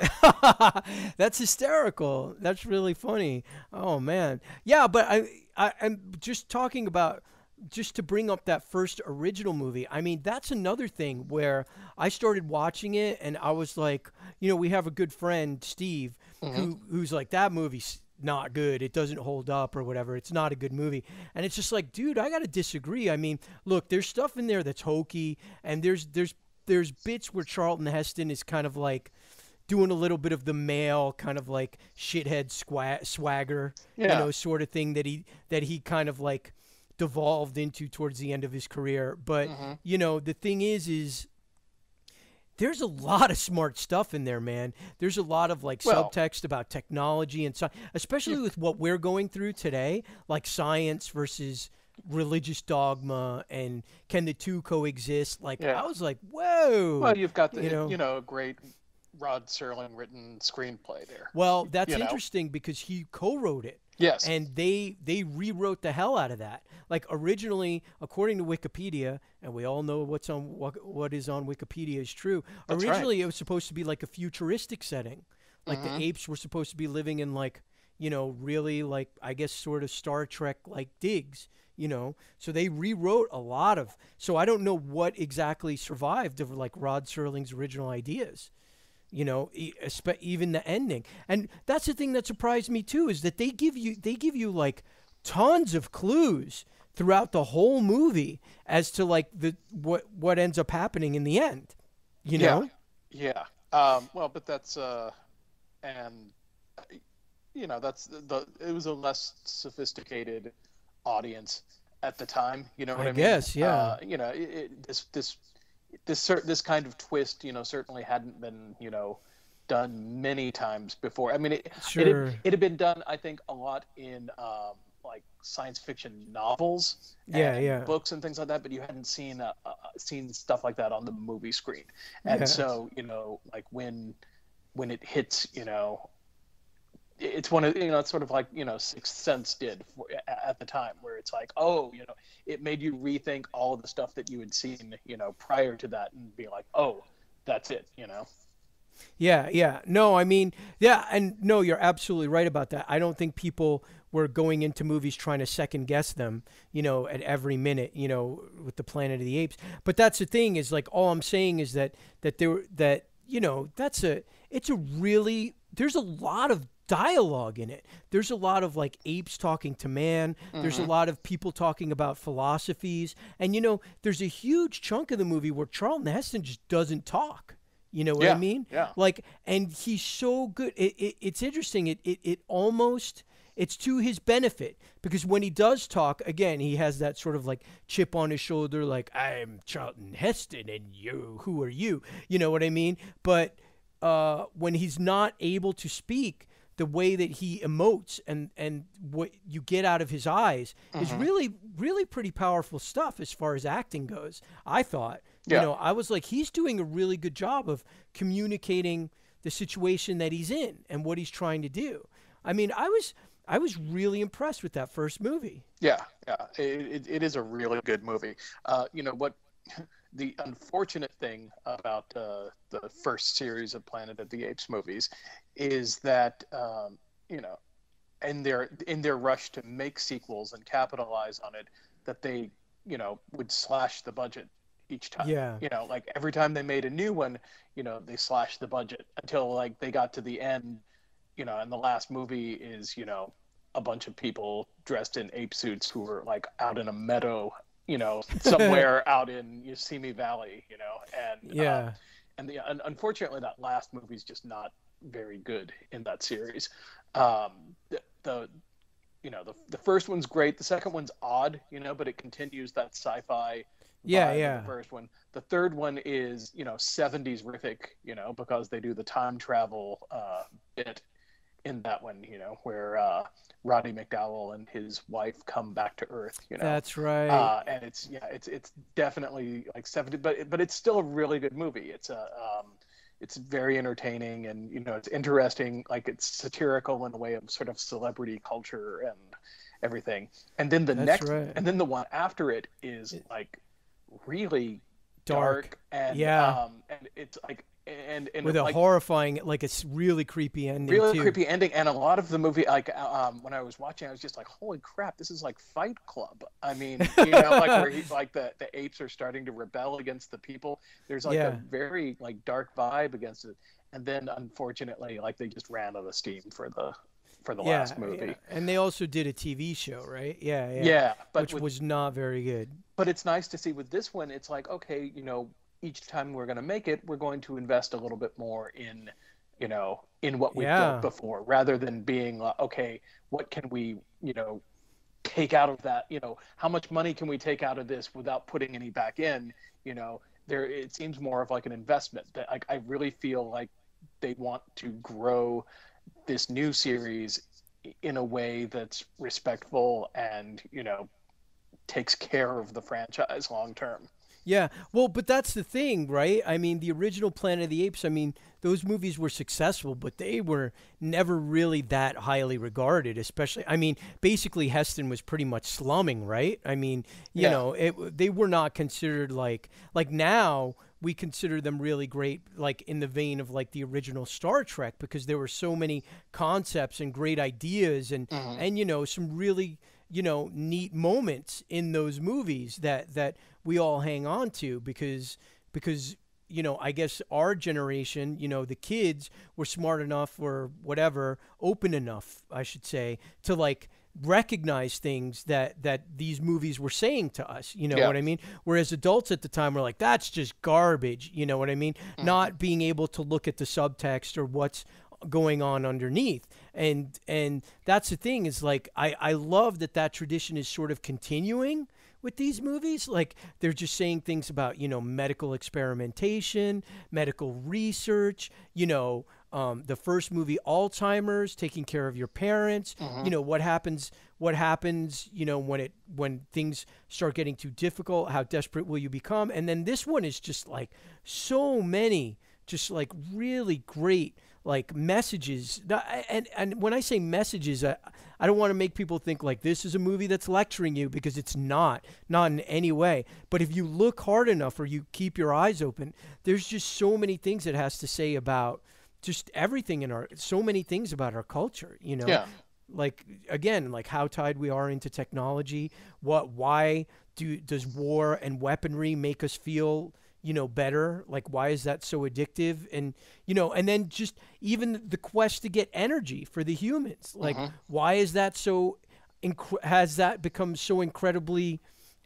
That's hysterical. That's really funny. Oh man. Yeah, but I'm just talking about, just to bring up that first original movie. I mean, that's another thing where I started watching it and I was like, we have a good friend, Steve, Hmm. who's like, that movie's not good. It doesn't hold up or whatever. It's not a good movie. And it's just like, dude, I got to disagree. I mean, look, there's stuff in there that's hokey, and there's bits where Charlton Heston is kind of like, doing a little bit of the male kind of like shithead swagger, Yeah. sort of thing that he kind of like devolved into towards the end of his career. But Hmm. the thing is there's a lot of smart stuff in there, man. There's a lot of like Well, subtext about technology and science, especially you with what we're going through today, like science versus religious dogma, and can the two coexist? Like I yeah. was like, Well, whoa, you've got you the know. a great Rod Serling written screenplay there. Well, that's You know. interesting because he co-wrote it, Yes. and they rewrote the hell out of that. Like originally, according to Wikipedia, and we all know what is on Wikipedia is true. That's right. Originally, it was supposed to be like a futuristic setting, like the Hmm. apes were supposed to be living in like really like I guess sort of Star Trek like digs. So they rewrote a lot of. So I don't know what exactly survived of like Rod Serling's original ideas. Even the ending. And that's the thing that surprised me too, is that they give you like tons of clues throughout the whole movie as to like the what ends up happening in the end. You Yeah. know? Yeah. Well, but that's and that's the it was a less sophisticated audience at the time. You know what I I mean? guess, yeah. This kind of twist, certainly hadn't been, done many times before. I mean, Sure. it had been done, I think, a lot in like science fiction novels Yeah, and yeah. books and things like that, but you hadn't seen stuff like that on the movie screen. And Yeah. so, like when it hits, it's one of it's sort of like Sixth Sense did at the time, where it's like, oh, it made you rethink all of the stuff that you had seen prior to that, and be like, oh, that's it. Yeah, yeah. No, I mean, yeah, and no, you're absolutely right about that. I don't think people were going into movies trying to second guess them, at every minute, with the Planet of the Apes. But that's the thing, is like all I'm saying is that there that it's a really, there's a lot of dialogue in it. There's a lot of like apes talking to man. There's a Hmm. lot of people talking about philosophies. And there's a huge chunk of the movie where Charlton Heston just doesn't talk. You know what I Yeah, mean? yeah. Like, and he's so good. It's interesting. It almost, it's to his benefit, because when he does talk, again, he has that sort of like chip on his shoulder, like, I'm Charlton Heston and who are you? You know what I mean? But when he's not able to speak, the way that he emotes and what you get out of his eyes is Hmm. really, really pretty powerful stuff as far as acting goes, I thought. Yeah. I was like, he's doing a really good job of communicating the situation that he's in and what he's trying to do. I mean, I was really impressed with that first movie. Yeah, yeah, it is a really good movie. What the unfortunate thing about the first series of Planet of the Apes movies is that in their rush to make sequels and capitalize on it, that they would slash the budget each time. Yeah. Like every time they made a new one, they slashed the budget until like they got to the end, and the last movie is a bunch of people dressed in ape suits who were like out in a meadow, somewhere out in Yosemite Valley, and Yeah. unfortunately that last movie is just not very good in that series. The the first one's great. The second one's odd, but it continues that sci-fi Yeah, vibe of yeah. the first one. The third one is 70s rific, because they do the time travel bit in that one, where Roddy McDowell and his wife come back to Earth, That's right. and it's definitely like 70, but it's still a really good movie. It's very entertaining, and it's interesting. Like it's satirical in a way of sort of celebrity culture and everything. And then That's right. the one after it is like really Dark. dark, and Yeah. and it's like and With a like horrifying, like a really creepy ending really too. creepy ending. And a lot of the movie, like when I was watching, I was just like, holy crap, this is like Fight Club. I mean, like where like the apes are starting to rebel against the people. There's like Yeah. a very like dark vibe against it. And then unfortunately, like they just ran out of steam for the Yeah, last movie. yeah. And they also did a TV show, right? Yeah, yeah. Yeah, but Which was not very good. but it's nice to see with this one. It's like, okay, each time we're going to make it, we're going to invest a little bit more in in what we've built Yeah. before, rather than being like, okay, what can we, take out of that? How much money can we take out of this without putting any back in? There, it seems more of like an investment that I really feel like they want to grow this new series in a way that's respectful and, takes care of the franchise long term. Yeah. Well, but that's the thing, right? I mean, the original Planet of the Apes, I mean, those movies were successful, but they were never really that highly regarded, especially, I mean, basically Heston was pretty much slumming, right? I mean, Yeah. they were not considered like now we consider them really great, like in the vein of like the original Star Trek, because there were so many concepts and great ideas Hmm. and some really neat moments in those movies that we all hang on to because I guess our generation, the kids were smart enough or whatever, open enough, I should say, to like recognize things that these movies were saying to us, you know Yeah. what I mean? Whereas adults at the time were like, that's just garbage, you know what I mean? Hmm. Not being able to look at the subtext or what's going on underneath. And that's the thing is like I love that tradition is sort of continuing with these movies. Like they're just saying things about medical experimentation, medical research, the first movie, Alzheimer's, taking care of your parents, Hmm. what happens when things start getting too difficult, how desperate will you become? And then this one is just like so many just like really great like messages. And when I say messages, I don't want to make people think like this is a movie that's lecturing you, because it's not in any way. But if you look hard enough or you keep your eyes open, there's just so many things it has to say about just everything so many things about our culture, Yeah. like again, like how tied we are into technology. Why does war and weaponry make us feel better? Like why is that so addictive? And then just even the quest to get energy for the humans, like Hmm. why is that so has that become so incredibly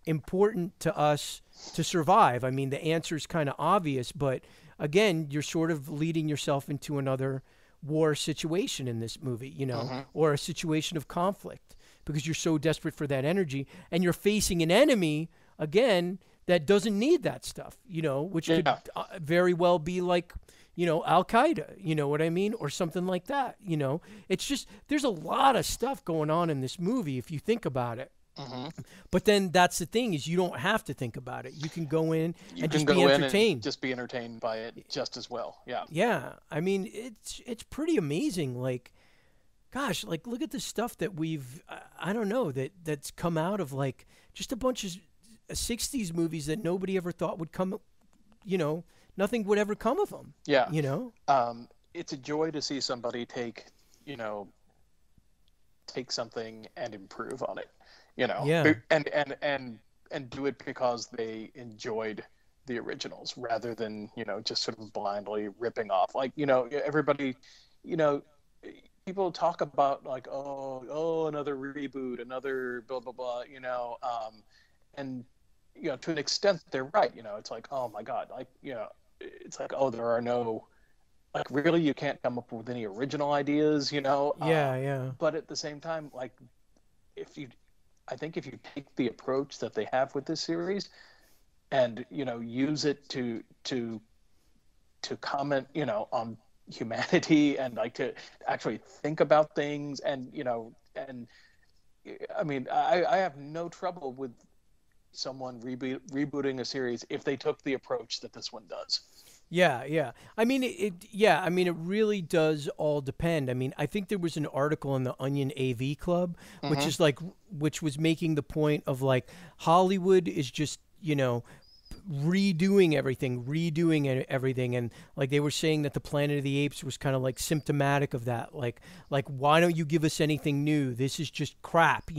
important to us to survive? I mean, the answer is kind of obvious, but again, you're sort of leading yourself into another war situation in this movie, Hmm. or a situation of conflict, because you're so desperate for that energy and you're facing an enemy again that doesn't need that stuff, which could Yeah. very well be like, Al Qaeda, you know what I mean? Or something like that, It's just, there's a lot of stuff going on in this movie if you think about it. Hmm. But then that's the thing is you don't have to think about it. You can go in You and can just be go in and entertained. just be entertained by it just as well. Yeah. Yeah, I mean it's pretty amazing. Like, gosh, like look at the stuff that I don't know that's come out of like just a bunch of '60s movies that nobody ever thought would come. You know, nothing would ever come of them. Yeah. You know? It's a joy to see somebody you know, take something and improve on it, Yeah, and do it because they enjoyed the originals rather than, just sort of blindly ripping off. Like, everybody, you know, people talk about like, oh, another reboot, another blah, blah, blah, and, to an extent they're right. It's like, oh my God, like, it's like, oh, there are no, like, really, you can't come up with any original ideas, yeah, yeah, but at the same time, like, if you I think if you take the approach that they have with this series and, use it to comment, on humanity and like to actually think about things and, and I mean, I have no trouble with someone rebooting a series if they took the approach that this one does. yeah, yeah. I mean, yeah. I mean, it really does all depend. I mean, I think there was an article in the Onion AV Club, which Hmm. is like, which was making the point of like Hollywood is just redoing everything, and like they were saying that the Planet of the Apes was kind of like symptomatic of that. Like why don't you give us anything new? This is just crap.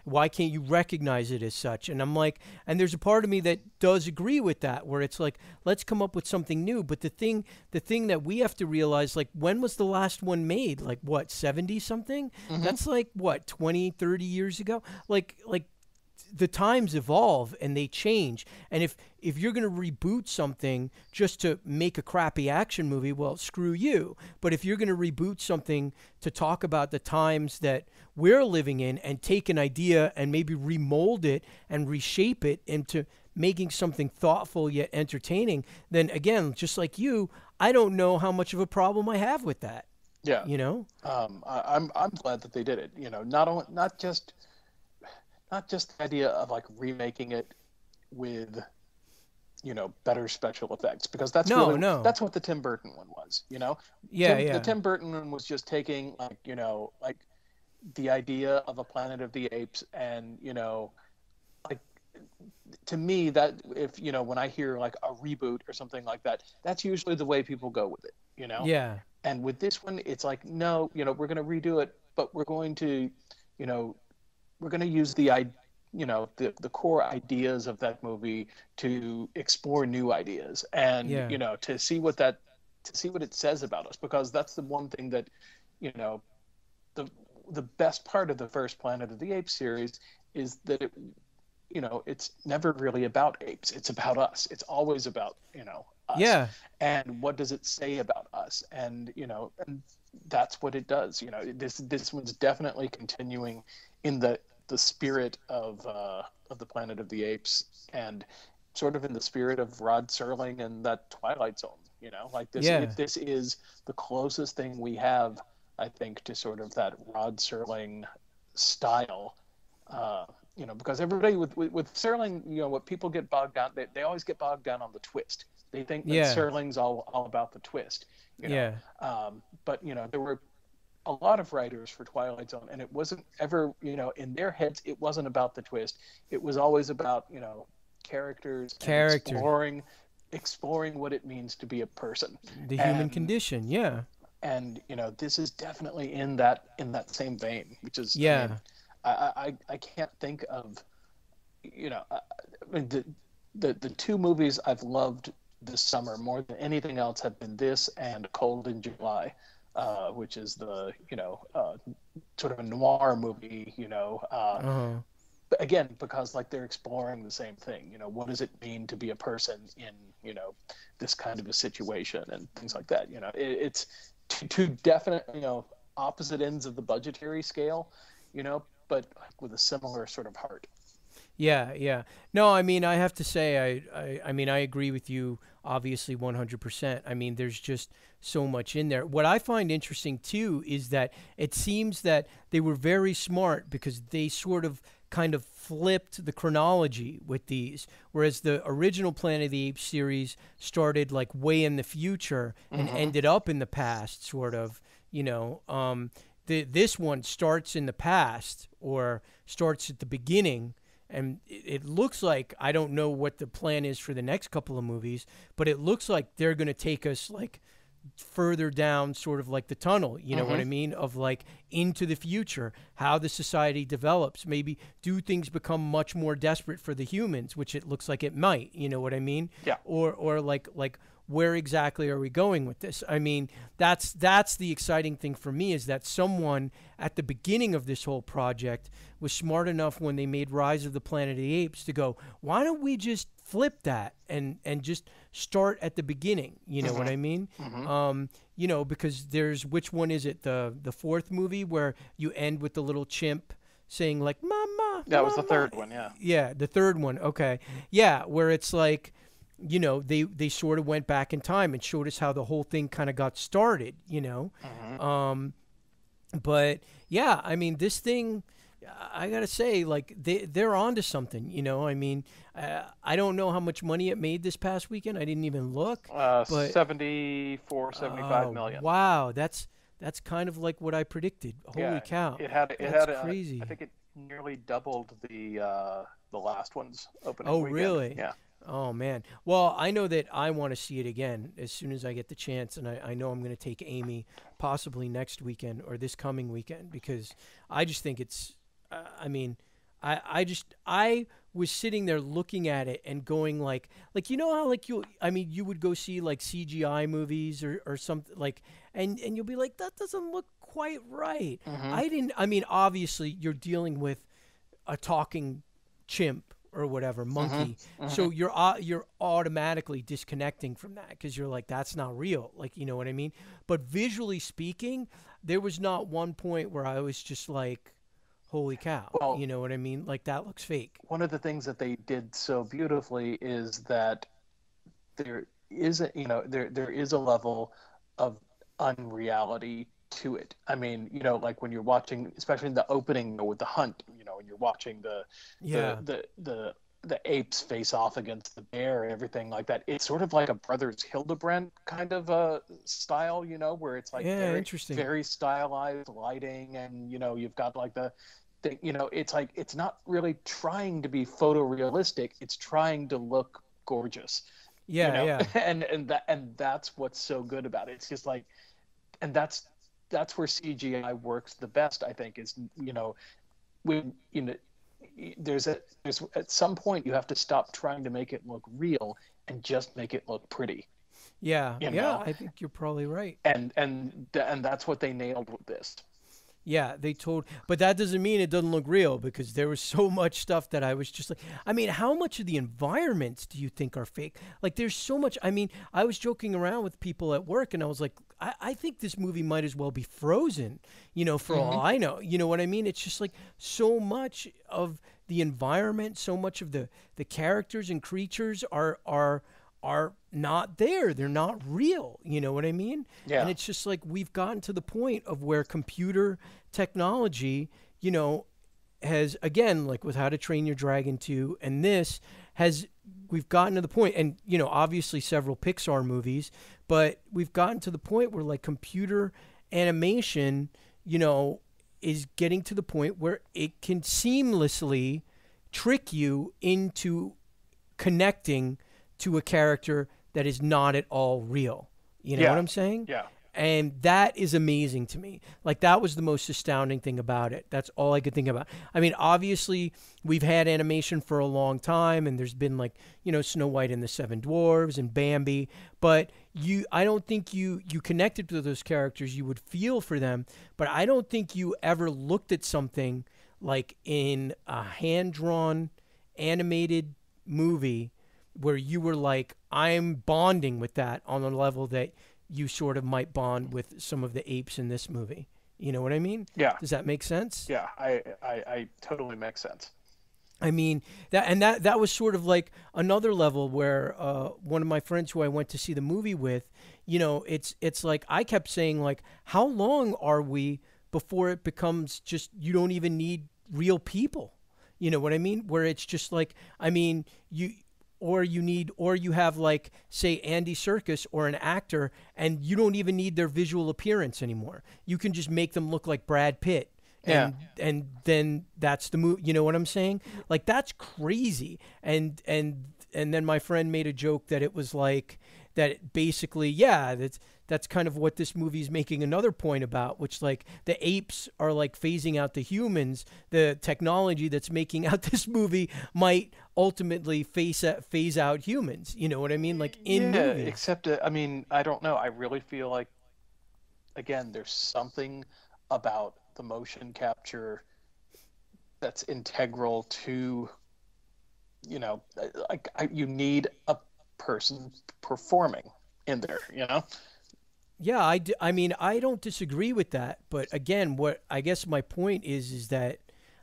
Why can't you recognize it as such? And I'm like, and there's a part of me that does agree with that, where it's like, let's come up with something new. But the thing that we have to realize, like, when was the last one made? Like what, 70 something? Hmm. That's like what, 20, 30 years ago? Like the times evolve and they change. And if you're going to reboot something just to make a crappy action movie, well, screw you. But if you're going to reboot something to talk about the times that we're living in and take an idea and maybe remold it and reshape it into making something thoughtful yet entertaining, then again, just like you, I don't know how much of a problem I have with that. Yeah. You know? I'm glad that they did it. You know, not just the idea of like remaking it with, you know, better special effects, because that's that's what the Tim Burton one was, you know? The Tim Burton one was just taking, like, you know, like the idea of a Planet of the Apes and, you know, like, to me, that if, you know, when I hear like a reboot or something like that, that's usually the way people go with it, you know? Yeah. And with this one, it's like, no, you know, we're going to redo it, but we're going to, you know, we're going to use the core ideas of that movie to explore new ideas and, you know, to see what it says about us, because that's the one thing that, you know, the best part of the first Planet of the Apes series is that it, you know, it's never really about apes. It's about us. It's always about, you know, us. Yeah. And what does it say about us? And, you know, and that's what it does. You know, this one's definitely continuing in the spirit of the Planet of the Apes, and sort of in the spirit of Rod Serling and that Twilight Zone. You know, like this. This is the closest thing we have, I think, to sort of that Rod Serling style. You know, because everybody with Serling, you know, what people get bogged down, they always get bogged down on the twist. They think that Serling's all about the twist. You know? But, you know, there were a lot of writers for Twilight Zone, and it wasn't ever, you know, in their heads, it wasn't about the twist. It was always about, you know, characters. Exploring what it means to be a person. The human condition, yeah. And, you know, this is definitely in that same vein, which is, I can't think of, you know, I mean, the two movies I've loved this summer more than anything else have been this and Cold in July, which is the, you know, sort of a noir movie, you know, but again, because like they're exploring the same thing, you know, what does it mean to be a person in, you know, this kind of a situation and things like that. You know, it's two definite, you know, opposite ends of the budgetary scale, you know, but with a similar sort of heart. Yeah. No, I mean, I have to say, I mean, I agree with you, obviously, 100%. I mean, there's just so much in there. What I find interesting, too, is that it seems that they were very smart because they sort of kind of flipped the chronology with these, whereas the original Planet of the Apes series started like way in the future and ended up in the past, sort of, you know. This one starts in the past or starts at the beginning, and it looks like, I don't know what the plan is for the next couple of movies, but it looks like they're going to take us like further down sort of like the tunnel, you know what I mean, of like into the future, how the society develops, maybe do things become much more desperate for the humans, which it looks like it might, you know what I mean? Yeah. Or like where exactly are we going with this? I mean, that's the exciting thing for me, is that someone at the beginning of this whole project was smart enough when they made Rise of the Planet of the Apes to go, why don't we just flip that and just start at the beginning? You know what I mean? You know, because there's, which one is it? The fourth movie where you end with the little chimp saying like, "Mama." That was the third one, yeah. Yeah, the third one. Okay. Yeah, where it's like, you know, they sort of went back in time and showed us how the whole thing kind of got started, you know. But yeah, I mean, this thing, I gotta say, like they're onto something, you know. I mean, I don't know how much money it made this past weekend. I didn't even look. But 75 million. Wow, that's kind of like what I predicted. Holy cow! It had crazy. I think it nearly doubled the last one's opening. Oh, weekend. Really? Yeah. Oh, man. Well, I know that I want to see it again as soon as I get the chance, and I know I'm going to take Amy possibly next weekend or this coming weekend, because I just think it's, I mean, I was sitting there looking at it and going like, you know how like you would go see like CGI movies or something like, and you'll be like, that doesn't look quite right. I mean, obviously you're dealing with a talking chimp or whatever, monkey. Mm-hmm. So Mm-hmm. you're automatically disconnecting from that because you're like, that's not real. Like, you know what I mean? But visually speaking, there was not one point where I was just like, holy cow, you Well, know what I mean? Like, that looks fake. one of the things that they did so beautifully is that there is a there is a level of unreality to it. I mean, like when you're watching, especially in the opening with the hunt, and you're watching the Yeah. the the the apes face off against the bear and everything like that. It's sort of like a Brothers Hildebrandt kind of style, where it's like Yeah, very interesting. very stylized lighting, and you've got like it's like it's not really trying to be photorealistic. It's trying to look gorgeous, Yeah, yeah. and that's what's so good about it. It's just like, and that's where CGI works the best, I think, is when there's at some point you have to stop trying to make it look real and just make it look pretty, Yeah, you yeah, know I think you're probably right. and that's what they nailed with this. Yeah, they told, but that doesn't mean it doesn't look real because there was so much stuff that I was just like, I mean, how much of the environments do you think are fake? Like, there's so much. I mean, I was joking around with people at work and I was like, I think this movie might as well be frozen, for all Hmm. I know. You know what I mean? It's just like so much of the environment, so much of the characters and creatures are not there. They're not real. You know what I mean? And Yeah. it's just like we've gotten to the point of where computer technology, has again, like with How to Train Your Dragon 2 and this has we've gotten to the point, and obviously several Pixar movies, but we've gotten to the point where like computer animation, is getting to the point where it can seamlessly trick you into connecting to a character that is not at all real. You know what Yeah. I'm saying? Yeah. And that is amazing to me. Like, that was the most astounding thing about it. That's all I could think about. I mean, obviously, we've had animation for a long time, and there's been like, Snow White and the Seven Dwarves and Bambi, but I don't think you connected to those characters. You would feel for them, but I don't think you ever looked at something like in a hand drawn animated movie where you were like, I'm bonding with that on a level that you sort of might bond with some of the apes in this movie. You know what I mean? Yeah. Does that make sense? Yeah. I totally makes sense. I mean that was sort of like another level where one of my friends who I went to see the movie with, it's like I kept saying like, how long are we before it becomes just you don't even need real people? You know what I mean? Where it's just like, I mean, or you have like say Andy Serkis or an actor and you don't even need their visual appearance anymore. You can just make them look like Brad Pitt Yeah. and then that's the movie. You know what I'm saying? Like, that's crazy. And then my friend made a joke that it was like that basically, yeah, that's kind of what this movie is making another point about, which like the apes are like phasing out the humans. The technology that's making out this movie might ultimately phase out humans. You know what I mean? Like in Yeah, movies. except I mean, I don't know. I really feel like, again, there's something about the motion capture that's integral to, like you need a person performing in there, Yeah, I mean, I don't disagree with that, but again, what I guess my point is that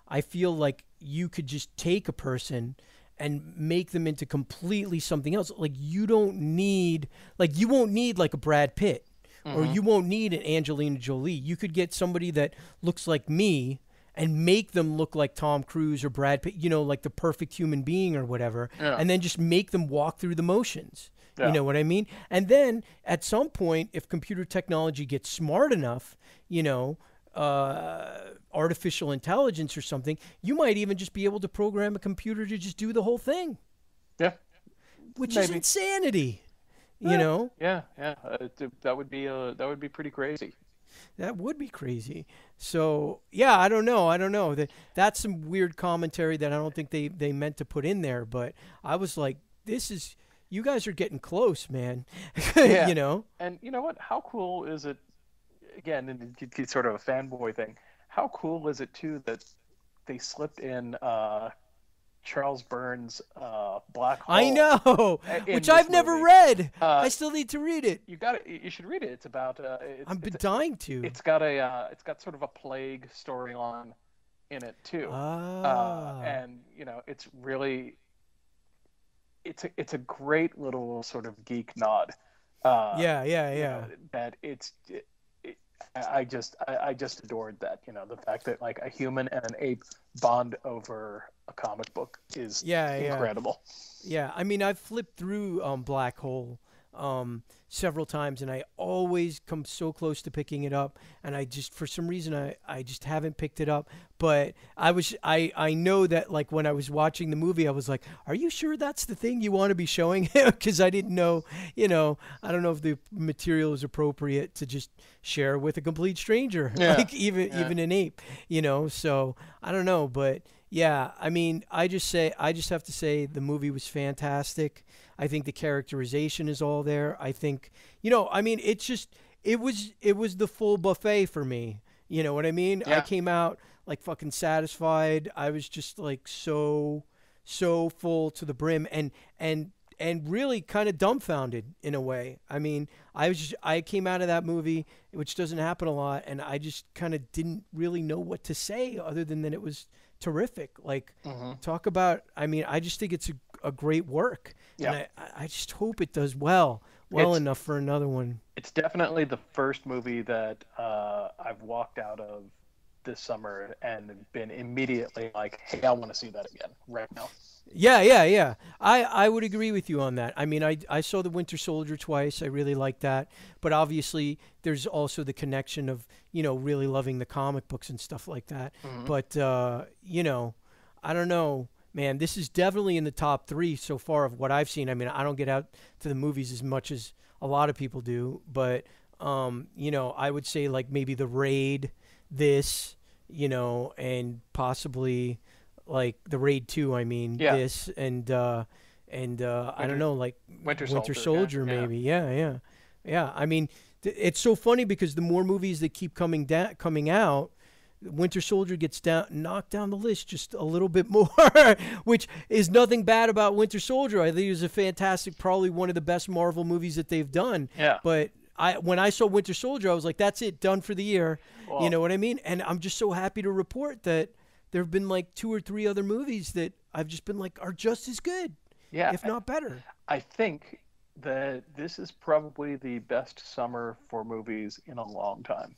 I feel like you could just take a person and make them into completely something else. Like, you won't need like a Brad Pitt, or Hmm. you won't need an Angelina Jolie. You could get somebody that looks like me and make them look like Tom Cruise or Brad Pitt, like the perfect human being or whatever, Yeah. and then just make them walk through the motions. You Yeah. know what I mean? And then at some point, if computer technology gets smart enough, artificial intelligence or something, you might even just be able to program a computer to just do the whole thing, Yeah. which is Maybe. insanity. You Yeah. know, Yeah. Yeah. That would be pretty crazy. that would be crazy. So yeah, I don't know. I don't know. That's some weird commentary that I don't think they meant to put in there. But I was like, this is you guys are getting close, man. Yeah. you know? And you know what? How cool is it? Again, and it's sort of a fanboy thing. How cool is it too that they slipped in? Charles Burns' Black I Hole know, in which this I've never movie. read. Uh, I still need to read it. you should read it. It's about I've been dying to. it's got sort of a plague storyline in it too, Ah, and it's really it's a great little sort of geek nod. yeah, yeah, You know yeah. that I just adored that. The fact that like a human and an ape bond over a comic book is Yeah, yeah. incredible. Yeah, I mean, I've flipped through Black Hole several times, and I always come so close to picking it up, and I just, for some reason, I just haven't picked it up. But I know that like when I was watching the movie, I was like, "Are you sure that's the thing you want to be showing him?" Because I didn't know, I don't know if the material is appropriate to just share with a complete stranger, Yeah, like even yeah, even an ape, So I don't know, but. Yeah, I mean, I just have to say the movie was fantastic. I think the characterization is all there. I think, I mean, it was the full buffet for me. You know what I mean? I yeah. came out like fucking satisfied. I was just like so full to the brim and really kind of dumbfounded in a way. I mean, I came out of that movie, which doesn't happen a lot, and I just kind of didn't really know what to say other than that it was terrific. Like, Hmm. talk about. I mean, I just think it's a great work, and Yeah. I just hope it does well It's enough for another one. it's definitely the first movie that I've walked out of this summer and been immediately like, hey, I want to see that again right now. Yeah, yeah, yeah. I would agree with you on that. I mean, I saw The Winter Soldier twice. I really liked that. But obviously, there's also the connection of, really loving the comic books and stuff like that. Hmm. But, I don't know, man. This is definitely in the top three so far of what I've seen. I mean, I don't get out to the movies as much as a lot of people do. But, I would say like maybe The Raid, this, and possibly like the Raid 2, I mean, Yeah, this and I don't Winter know, like Winter Winter Soldier. Yeah, Soldier yeah, maybe. Yeah, yeah. Yeah, I mean, it's so funny because the more movies that keep coming out, Winter Soldier gets knocked down the list just a little bit more, which is nothing bad about Winter Soldier. I think it was a fantastic, probably one of the best Marvel movies that they've done. yeah. But when I saw Winter Soldier, I was like, that's it, done for the year. You Well, know what I mean? And I'm just so happy to report that there have been like two or three other movies that I've just been like are just as good, yeah. if not better. I think that this is probably the best summer for movies in a long time.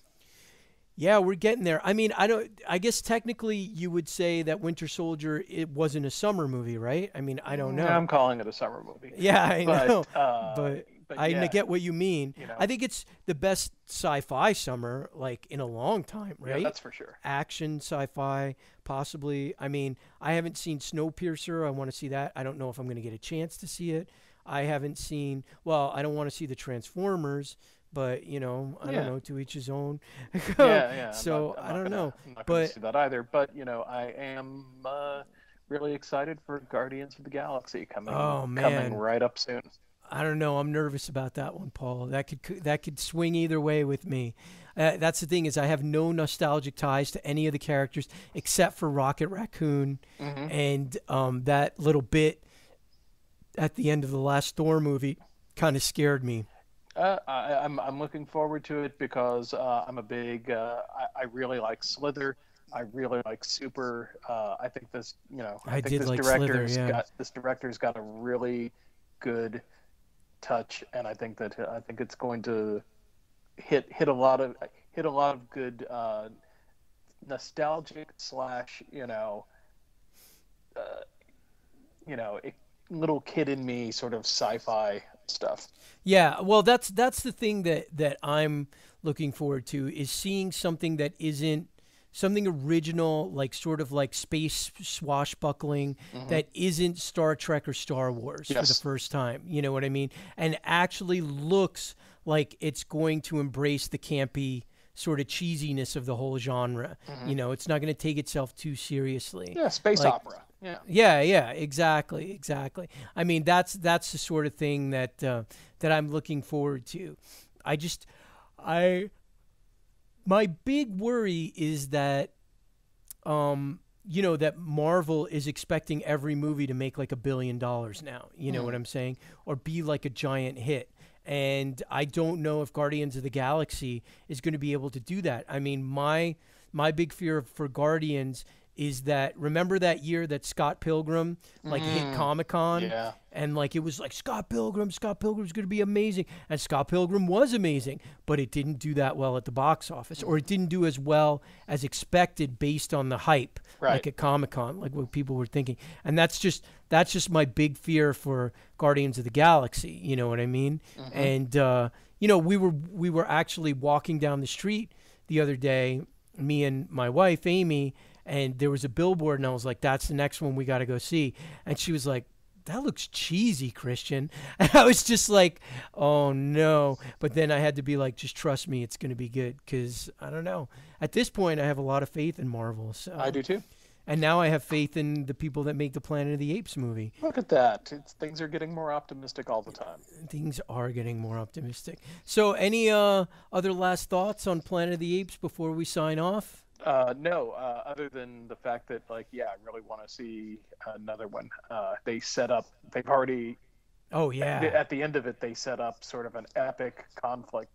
Yeah, we're getting there. I mean, I don't. I guess technically you would say that Winter Soldier it wasn't a summer movie, right? I mean, I don't know. I'm calling it a summer movie, Yeah, I but know, but yeah, get what you mean. you know, I think it's the best sci-fi summer like in a long time, yeah, right? that's for sure. Action sci-fi, possibly. I mean, I haven't seen Snowpiercer. I want to see that. I don't know if I'm going to get a chance to see it. I haven't seen. Well, I don't want to see the Transformers, but I don't Yeah, know. To each his own. yeah, yeah. So I don't know, I'm not gonna but see that either. But I am really excited for Guardians of the Galaxy oh coming man, right up soon. I don't know. I'm nervous about that one, Paul. That could swing either way with me. That's the thing is I have no nostalgic ties to any of the characters except for Rocket Raccoon Hmm. and that little bit at the end of the last Thor movie kind of scared me. I'm looking forward to it because I'm a big. I really like Slither. I really like Super. I think I I think did like Slither, yeah. this director's got a really good touch, and I think it's going to hit a lot of good nostalgic slash uh, little kid in me sort of sci-fi stuff. Yeah, well, that's the thing that I'm looking forward to is seeing something that isn't something original, like sort of like space swashbuckling Hmm. that isn't Star Trek or Star Wars for the Yes. first time. You know what I mean? And actually looks like it's going to embrace the campy sort of cheesiness of the whole genre. Hmm. It's not going to take itself too seriously. Yeah, space Like opera. Yeah. yeah, yeah, exactly, exactly. I mean, that's the sort of thing that I'm looking forward to. I just, I, my big worry is that you know, that Marvel is expecting every movie to make like $1 billion now. You know what I'm saying? Or be like a giant hit. And I don't know if Guardians of the Galaxy is going to be able to do that. I mean, my big fear for Guardians is that, remember that year that Scott Pilgrim like hit Comic-Con? Yeah. And like it was like Scott Pilgrim's going to be amazing. And Scott Pilgrim was amazing, but it didn't do that well at the box office, or it didn't do as well as expected based on the hype, like at Comic-Con, like what people were thinking. And that's just my big fear for Guardians of the Galaxy. You know what I mean? And you know, we were actually walking down the street the other day, me and my wife Amy, and there was a billboard, and I was like, that's the next one we got to go see. And she was like, that looks cheesy, Kristian. And I was just like, oh no. But then I had to be like, just trust me, it's going to be good. Because I don't know. At this point, I have a lot of faith in Marvel. So. I do too. And now I have faith in the people that make the Planet of the Apes movie. Look at that. Things are getting more optimistic all the time. Things are getting more optimistic. So any other last thoughts on Planet of the Apes before we sign off? No, other than the fact that, like, yeah, I really want to see another one. They've already... Oh, yeah. At the end of it, they set up sort of an epic conflict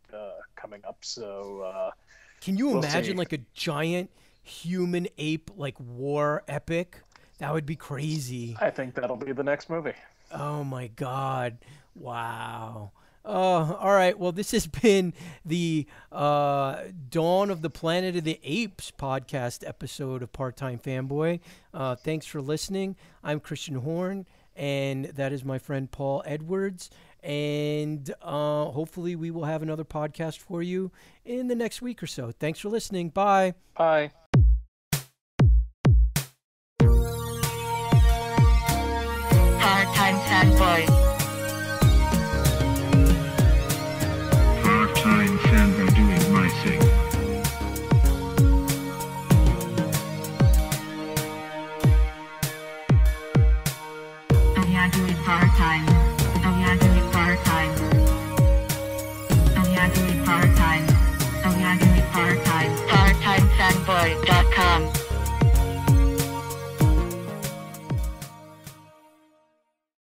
coming up, so... Can you imagine, like, a giant human ape, like, war epic? That would be crazy. I think that'll be the next movie. Oh, my God. Wow. All right. Well, this has been the Dawn of the Planet of the Apes podcast episode of Part-Time Fanboy. Thanks for listening. I'm Kristian Horn, and that is my friend Paul Edwards. And hopefully we will have another podcast for you in the next week or so. Thanks for listening. Bye. Bye. Part-Time Fanboy. Part-time fanboy doing my thing. Oh yeah, doing part-time. Oh yeah, doing part-time. Oh yeah, doing part-time. Oh yeah, doing part-time. PartTimeFanboy.com